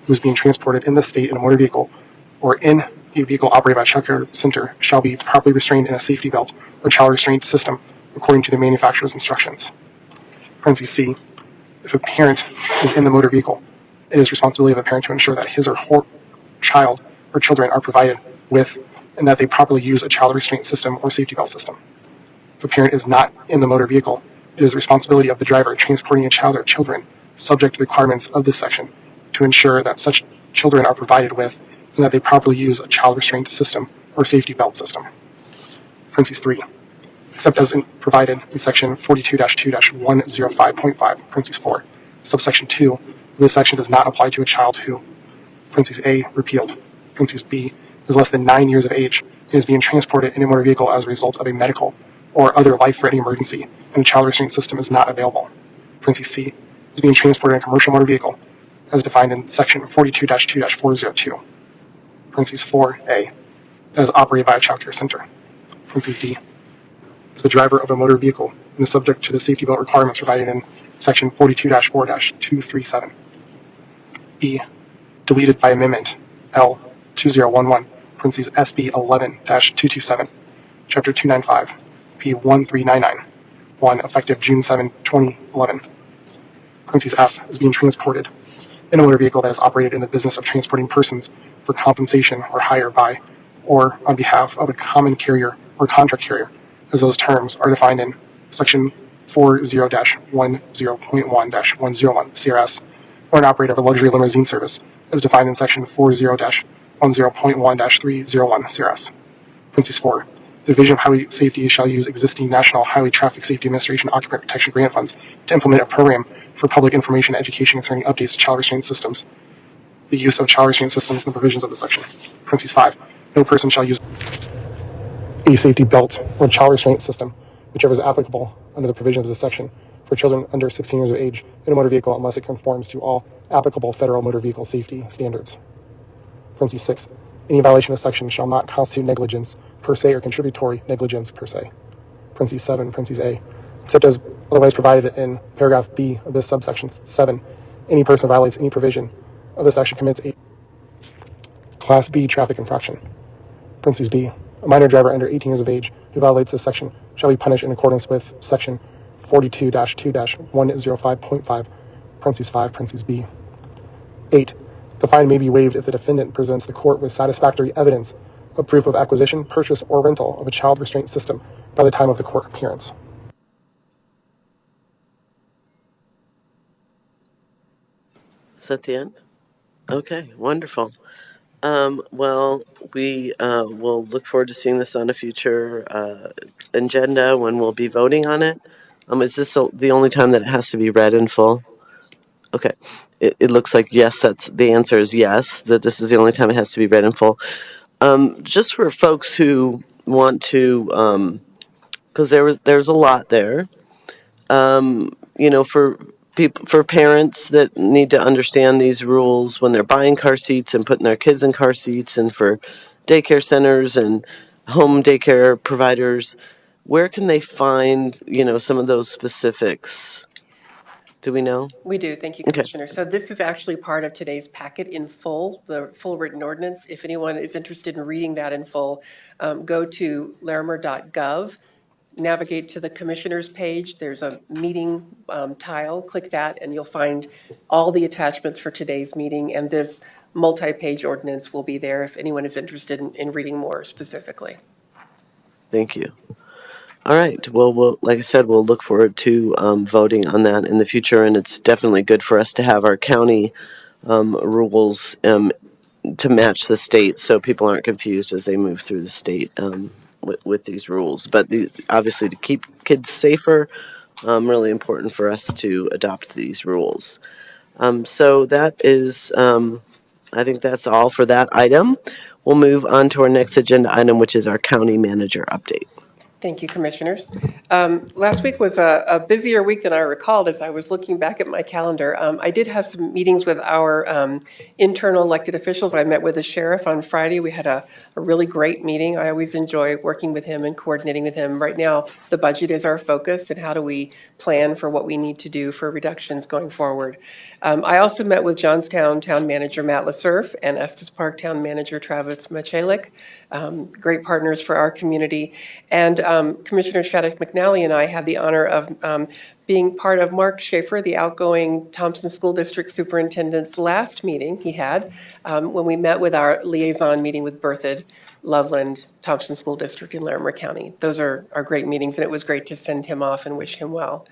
who is being transported in this state in a motor vehicle or in a vehicle operated by a child care center shall be properly restrained in a safety belt or child restraint system according to the manufacturer's instructions. Parentheses C, if a parent is in the motor vehicle, it is responsibility of the parent to ensure that his or her child or children are provided with and that they properly use a child restraint system or safety belt system. If a parent is not in the motor vehicle, it is the responsibility of the driver transporting a child or children subject to the requirements of this section to ensure that such children are provided with and that they properly use a child restraint system or safety belt system. Parentheses 3. Except as provided in section 42-2-105.5, parentheses 4, subsection 2, this section does not apply to a child who, parentheses A, repealed, parentheses B, is less than 9 years of age and is being transported in a motor vehicle as a result of a medical or other life-threatening emergency and a child restraint system is not available. Parentheses C, is being transported in a commercial motor vehicle as defined in section 42-2-402. Parentheses 4A, that is operated by a child care center. Parentheses D, is the driver of a motor vehicle and is subject to the safety belt requirements provided in section 42-4-237. E, deleted by amendment L 2011, parentheses SB 11-227, chapter 295, P 1399, 1, effective June 7, 2011. Parentheses F, is being transported in a motor vehicle that is operated in the business of transporting persons for compensation or hire by or on behalf of a common carrier or contract carrier, as those terms are defined in section 40-10.1-101 CRS, or an operator of a luxury limousine service, as defined in section 40-10.1-301 CRS. Parentheses 4. The Division of Highway Safety shall use existing National Highway Traffic Safety Administration Occupant Protection Grant Funds to implement a program for public information and education concerning updates to child restraint systems, the use of child restraint systems, and the provisions of the section. Parentheses 5. No person shall use a safety belt or child restraint system, whichever is applicable under the provisions of this section, for children under 16 years of age in a motor vehicle unless it conforms to all applicable federal motor vehicle safety standards. Parentheses 6. Any violation of this section shall not constitute negligence per se or contributory negligence per se. Parentheses 7, parentheses A, except as otherwise provided in paragraph B of this subsection 7, any person violates any provision of this section commits a Class B traffic infraction. Parentheses B, a minor driver under 18 years of age who violates this section shall be punished in accordance with section 42-2-105.5, parentheses 5, parentheses B. 8. The fine may be waived if the defendant presents the court with satisfactory evidence of proof of acquisition, purchase, or rental of a child restraint system by the time of the court appearance. Is that the end? Okay, wonderful. Well, we will look forward to seeing this on a future agenda when we'll be voting on it. Is this the only time that it has to be read in full? Okay. It looks like yes, that's the answer is yes, that this is the only time it has to be read in full. Just for folks who want to, because there's a lot there. For people, for parents that need to understand these rules when they're buying car seats and putting their kids in car seats, and for daycare centers and home daycare providers, where can they find some of those specifics? Do we know? We do. Thank you, Okay. Commissioner. So this is actually part of today's packet in full, the full written ordinance. If anyone is interested in reading that in full, go to larimer.gov, navigate to the Commissioners page. There's a meeting tile. Click that, and you'll find all the attachments for today's meeting. And this multi-page ordinance will be there if anyone is interested in reading more specifically. Thank you. All right. Well, like I said, we'll look forward to voting on that in the future, and it's definitely good for us to have our county rules to match the state, so people aren't confused as they move through the state with these rules. But obviously, to keep kids safer, really important for us to adopt these rules. So that is, I think that's all for that item. We'll move on to our next agenda item, which is our county manager update. Thank you, Commissioners. Last week was a busier week than I recalled as I was looking back at my calendar. I did have some meetings with our internal elected officials. I met with the sheriff on Friday. We had a really great meeting. I always enjoy working with him and coordinating with him. Right now, the budget is our focus, and how do we plan for what we need to do for reductions going forward. I also met with Johnstown Town Manager Matt LaSurf and Estes Park Town Manager Travis Michalik, great partners for our community. And Commissioner Shattuck McNally and I had the honor of being part of Mark Schaefer, the outgoing Thompson School District Superintendent's last meeting he had when we met with our liaison meeting with Berthoud, Loveland, Thompson School District in Larimer County. Those are great meetings, and it was great to send him off and wish him well.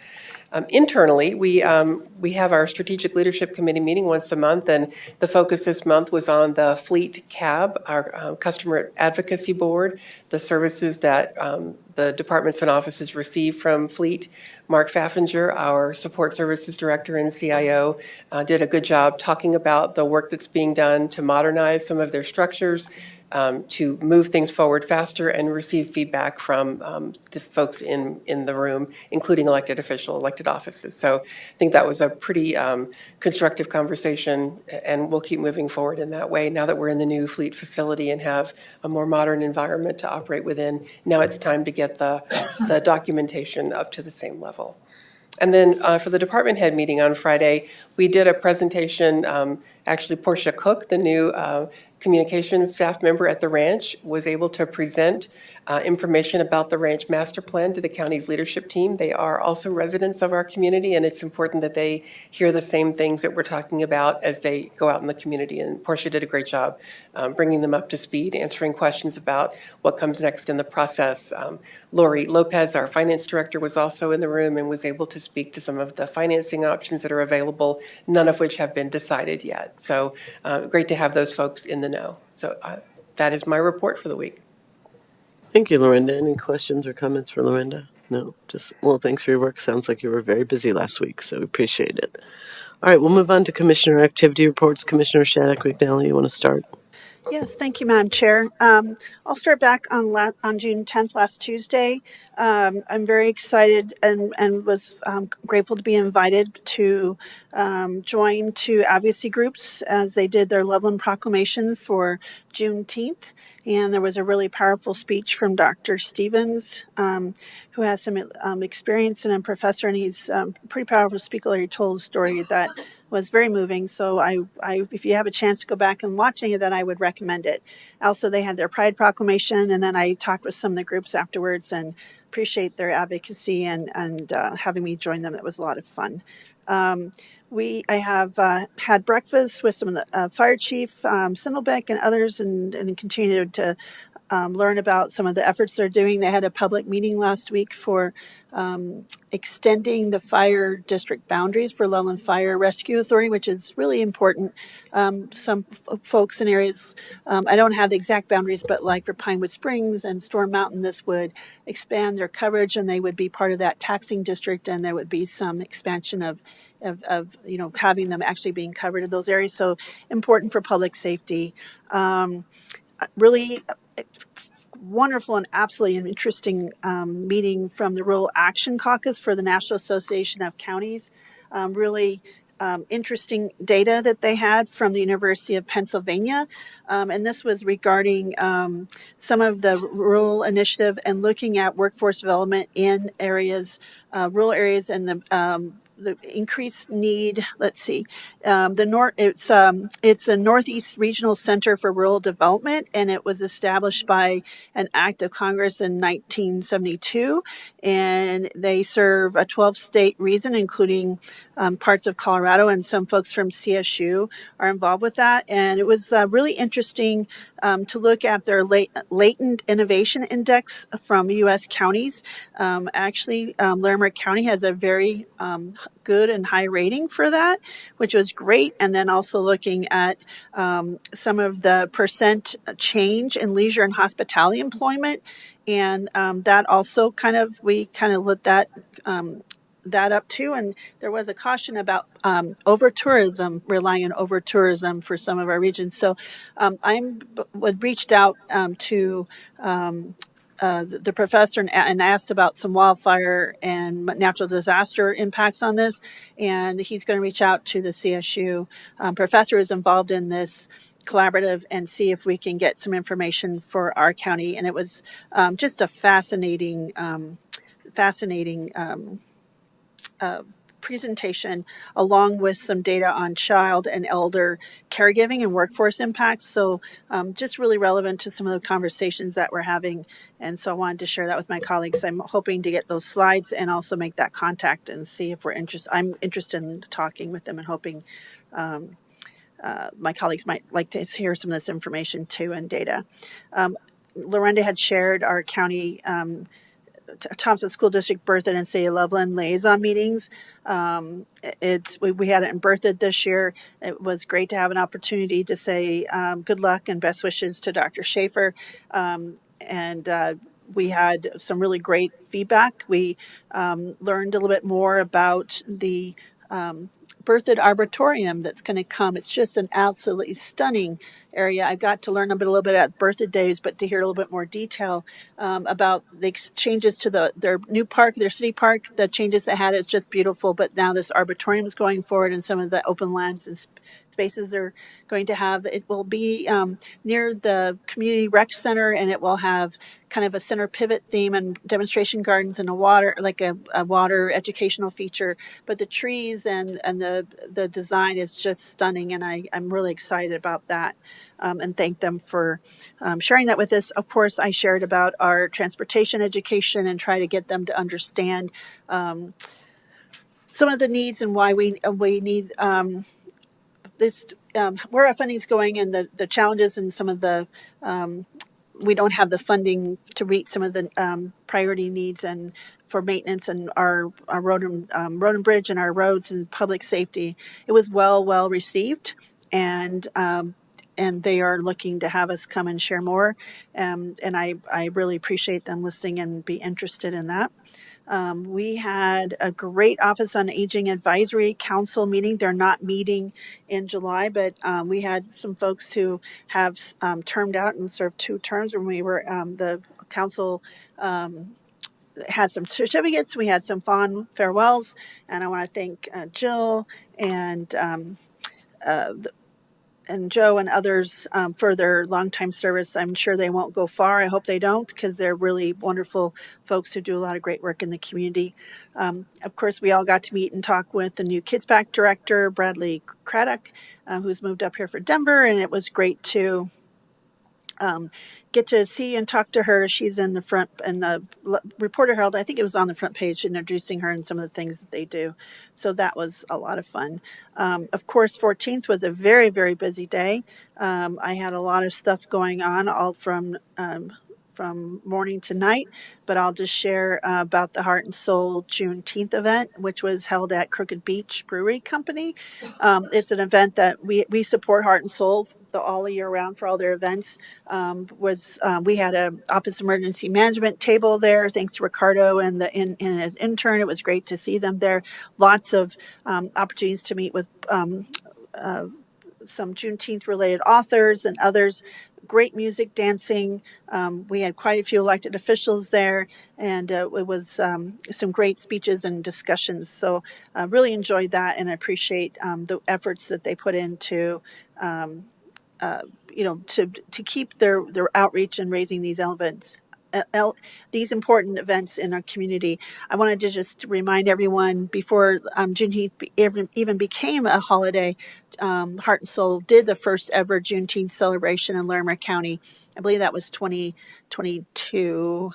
Internally, we have our Strategic Leadership Committee meeting once a month, and the focus this month was on the Fleet CAB, our Customer Advocacy Board, the services that the departments and offices receive from Fleet. Mark Pfaffinger, our Support Services Director and CIO, did a good job talking about the work that's being done to modernize some of their structures, to move things forward faster and receive feedback from the folks in the room, including elected offices. So I think that was a pretty constructive conversation, and we'll keep moving forward in that way. Now that we're in the new Fleet facility and have a more modern environment to operate within, now it's time to get the documentation up to the same level. And then for the department head meeting on Friday, we did a presentation. Actually, Portia Cook, the new communications staff member at the ranch, was able to present information about the ranch master plan to the county's leadership team. They are also residents of our community, and it's important that they hear the same things that we're talking about as they go out in the community. And Portia did a great job bringing them up to speed, answering questions about what comes next in the process. Lori Lopez, our finance director, was also in the room and was able to speak to some of the financing options that are available, none of which have been decided yet. So great to have those folks in the know. So that is my report for the week. Thank you, Lorinda. Any questions or comments for Lorinda? No, well, thanks for your work. Sounds like you were very busy last week, so we appreciate it. All right, we'll move on to Commissioner activity reports. Commissioner Shattuck McNally, you want to start? Yes, thank you, Madam Chair. I'll start back on June 10th, last Tuesday. I'm very excited and was grateful to be invited to join two advocacy groups as they did their Loveland Proclamation for Juneteenth. And there was a really powerful speech from Dr. Stevens, who has some experience and a professor, and he's a pretty powerful speaker. He told a story that was very moving. So I if you have a chance to go back and watch any of that, I would recommend it. Also, they had their Pride Proclamation, and then I talked with some of the groups afterwards and appreciate their advocacy and having me join them. It was a lot of fun. I have had breakfast with some of the fire chief, Sindelbeck, and others, and continue to learn about some of the efforts they're doing. They had a public meeting last week for extending the fire district boundaries for Loveland Fire Rescue Authority, which is really important. Some folks in areas, I don't have the exact boundaries, but like for Pinewood Springs and Storm Mountain, this would expand their coverage, and they would be part of that taxing district, and there would be some expansion of having them actually being covered in those areas. So important for public safety. Really wonderful and absolutely an interesting meeting from the Rural Action Caucus for the National Association of Counties. Really interesting data that they had from the University of Pennsylvania. And this was regarding some of the rural initiative and looking at workforce development in areas, rural areas, and the increased need. Let's see, it's a Northeast Regional Center for Rural Development, and it was established by an act of Congress in 1972, and they serve a 12-state region, including parts of Colorado, and some folks from CSU are involved with that. And it was really interesting to look at their latent innovation index from U.S. counties. Larimer County has a very good and high rating for that, which was great. And then also looking at some of the percent change in leisure and hospitality employment. And that also we lit that up too. And there was a caution about over tourism, relying on over tourism for some of our regions. So reached out to the professor and asked about some wildfire and natural disaster impacts on this. And he's going to reach out to the CSU professor who's involved in this collaborative and see if we can get some information for our county. And it was just a fascinating presentation, along with some data on child and elder caregiving and workforce impacts. So just really relevant to some of the conversations that we're having. And so I wanted to share that with my colleagues. I'm hoping to get those slides and also make that contact and see if we're interested. I'm interested in talking with them and hoping my colleagues might like to hear some of this information too and data. Lorenda had shared our county Thompson School District Berthoud and City of Loveland liaison meetings. We had it in Berthoud this year. It was great to have an opportunity to say good luck and best wishes to Dr. Schaefer. We had some really great feedback. We learned a little bit more about the Berthoud Arboretum that's going to come. It's just an absolutely stunning area. I got to learn a little bit at Berthoud Days, but to hear a little bit more detail about the changes to their new park, their city park, the changes it had. It's just beautiful. But now this arboretum is going forward, and some of the open lands and spaces they're going to have. It will be near the community rec center, and it will have kind of a center pivot theme and demonstration gardens and a water educational feature. But the trees and the design is just stunning, and I'm really excited about that. And thank them for sharing that with us. Of course, I shared about our transportation education and try to get them to understand some of the needs and why we need this, where our funding is going, and the challenges and some of the we don't have the funding to meet some of the priority needs and for maintenance and our road and bridge and our roads and public safety. It was well received, and they are looking to have us come and share more. And I really appreciate them listening and be interested in that. We had a great Office on Aging Advisory Council meeting. They're not meeting in July, but we had some folks who have termed out and served 2 terms when we were the council. Had some certificates. We had some fond farewells, and I want to thank Jill and Joe and others for their longtime service. I'm sure they won't go far. I hope they don't, because they're really wonderful folks who do a lot of great work in the community. Of course, we all got to meet and talk with the new Kids Back director, Bradley Craddock, who's moved up here for Denver, and it was great to get to see and talk to her. She's in the front, and the Reporter Herald, I think it was on the front page, introducing her and some of the things that they do. So that was a lot of fun. Of course, 14th was a very, very busy day. I had a lot of stuff going on, all from morning to night, but I'll just share about the Heart and Soul Juneteenth event, which was held at Crooked Beach Brewery Company. It's an event that we support Heart and Soul all year round for all their events. We had a office emergency management table there, thanks to Ricardo and his intern. It was great to see them there. Lots of opportunities to meet with some Juneteenth related authors and others. Great music, dancing. We had quite a few elected officials there, and it was some great speeches and discussions. So I really enjoyed that, and I appreciate the efforts that they put into to keep their outreach and raising these elements. These important events in our community. I wanted to just remind everyone before Juneteenth even became a holiday, Heart and Soul did the first ever Juneteenth celebration in Larimer County. I believe that was 2022.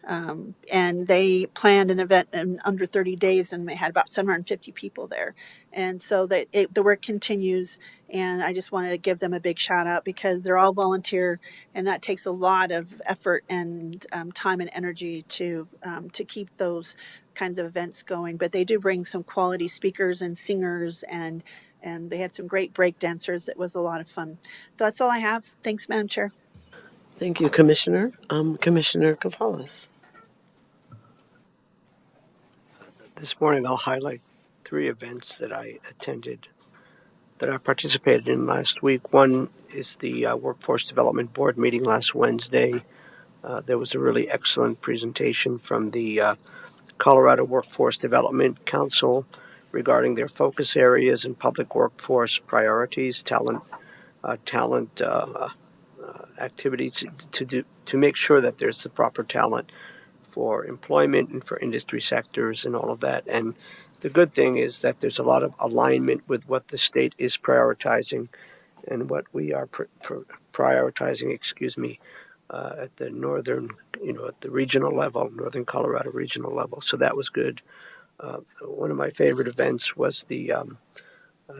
And they planned an event in under 30 days, and they had about 750 people there. And so the work continues, and I just wanted to give them a big shout out because they're all volunteer, and that takes a lot of effort and time and energy to keep those kinds of events going. But they do bring some quality speakers and singers, and they had some great break dancers. It was a lot of fun. So that's all I have. Thanks, Madam Chair. Thank you, Commissioner. Commissioner Cafalas. This morning I'll highlight 3 events that I attended, that I participated in last week. One is the Workforce Development Board meeting last Wednesday. There was a really excellent presentation from the Colorado Workforce Development Council regarding their focus areas and public workforce priorities, talent activities to make sure that there's the proper talent for employment and for industry sectors and all of that. And the good thing is that there's a lot of alignment with what the state is prioritizing and what we are prioritizing, at the at the regional level, Northern Colorado regional level. So that was good. One of my favorite events was the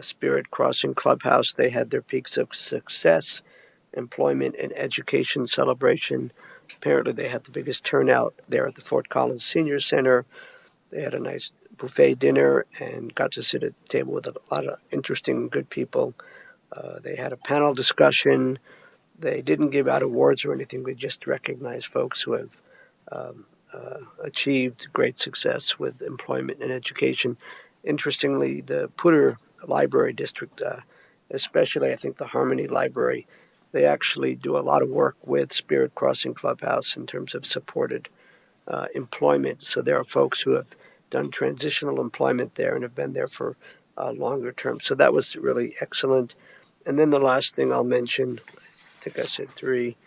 Spirit Crossing Clubhouse. They had their Peaks of Success Employment and Education celebration. Apparently, they had the biggest turnout there at the Fort Collins Senior Center. They had a nice buffet dinner and got to sit at the table with a lot of interesting, good people. They had a panel discussion. They didn't give out awards or anything. We just recognized folks who have achieved great success with employment and education. Interestingly, the Poudre Library District, especially I think the Harmony Library, they actually do a lot of work with Spirit Crossing Clubhouse in terms of supported employment. So there are folks who have done transitional employment there and have been there for longer term. So that was really excellent. And then the last thing I'll mention, I think I said 3,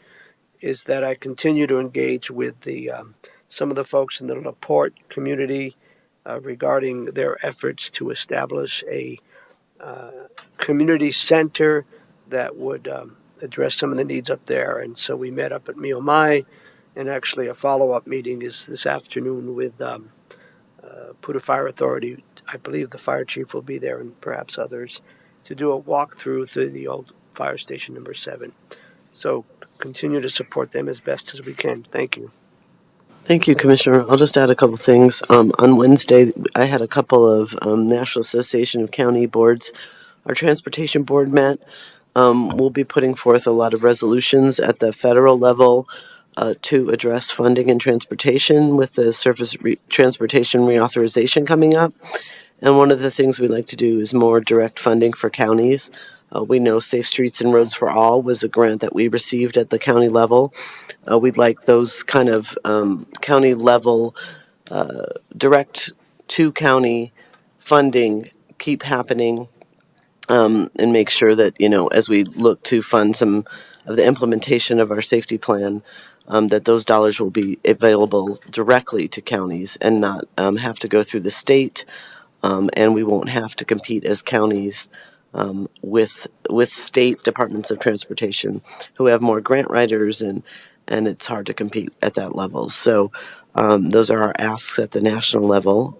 is that I continue to engage with the some of the folks in the LaPorte community regarding their efforts to establish a community center that would address some of the needs up there. And so we met up at Miomai, and actually a follow-up meeting is this afternoon with Poudre Fire Authority. I believe the fire chief will be there and perhaps others to do a walkthrough through the old fire station number 7. So continue to support them as best as we can. Thank you. Thank you, Commissioner. I'll just add a couple things. On Wednesday, I had a couple of National Association of County Boards. Our Transportation Board met. We'll be putting forth a lot of resolutions at the federal level to address funding and transportation with the Surface Transportation Reauthorization coming up. And one of the things we'd like to do is more direct funding for counties. We know Safe Streets and Roads for All was a grant that we received at the county level. We'd like those kind of county level direct to county funding keep happening, and make sure that, as we look to fund some of the implementation of our safety plan, that those dollars will be available directly to counties and not have to go through the state, and we won't have to compete as counties with state departments of transportation who have more grant writers, and it's hard to compete at that level. So those are our asks at the national level.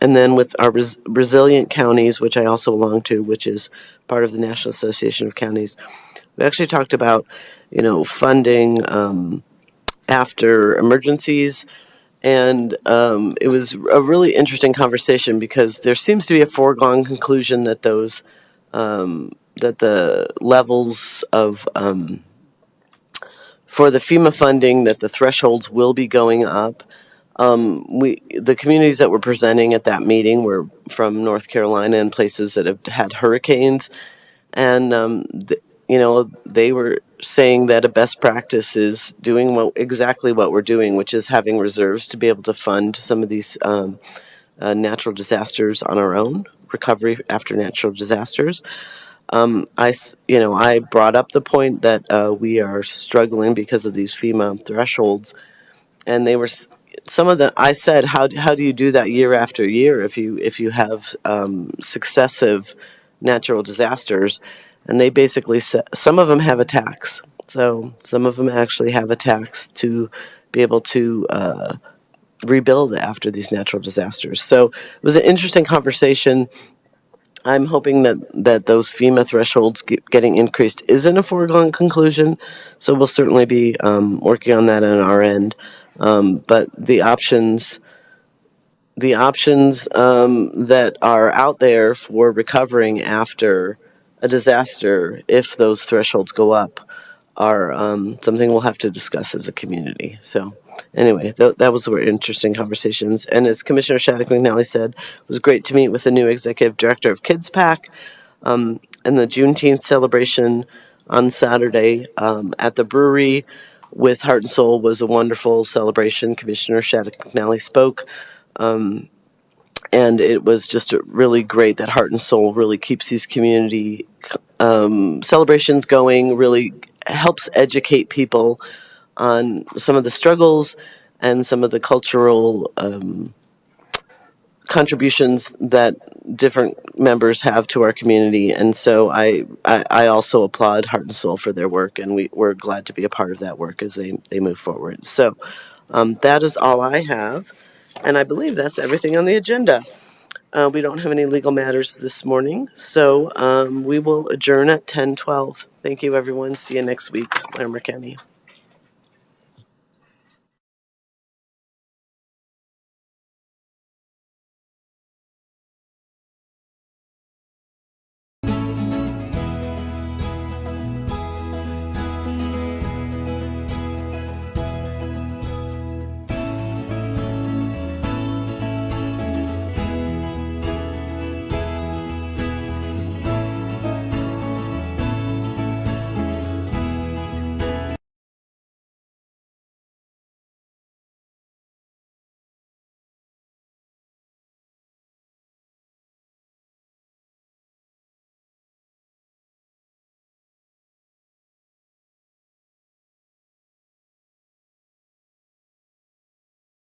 And then with our resilient counties, which I also belong to, which is part of the National Association of Counties, we actually talked about, funding after emergencies. And it was a really interesting conversation because there seems to be a foregone conclusion that that the levels of for the FEMA funding, that the thresholds will be going up. The communities that were presenting at that meeting were from North Carolina and places that have had hurricanes, and they were saying that a best practice is doing exactly what we're doing, which is having reserves to be able to fund some of these natural disasters on our own, recovery after natural disasters. I brought up the point that we are struggling because of these FEMA thresholds, and they were some of the. I said, how do you do that year after year if you have successive natural disasters? And they basically said some of them have a tax. So some of them actually have a tax to be able to rebuild after these natural disasters. So it was an interesting conversation. I'm hoping that those FEMA thresholds getting increased isn't a foregone conclusion. So we'll certainly be working on that on our end. But the options that are out there for recovering after a disaster, if those thresholds go up, are something we'll have to discuss as a community. So anyway, that was interesting conversations. And as Commissioner Shattuck McNally said, it was great to meet with the new executive director of Kids PAC, and the Juneteenth celebration on Saturday at the brewery with Heart and Soul was a wonderful celebration. Commissioner Shattuck McNally spoke. And it was just really great that Heart and Soul really keeps these community celebrations going, really helps educate people on some of the struggles and some of the cultural contributions that different members have to our community. And so I also applaud Heart and Soul for their work, and we're glad to be a part of that work as they move forward. So that is all I have, and I believe that's everything on the agenda. We don't have any legal matters this morning, so we will adjourn at 10:12. Thank you, everyone. See you next week, Larimer County.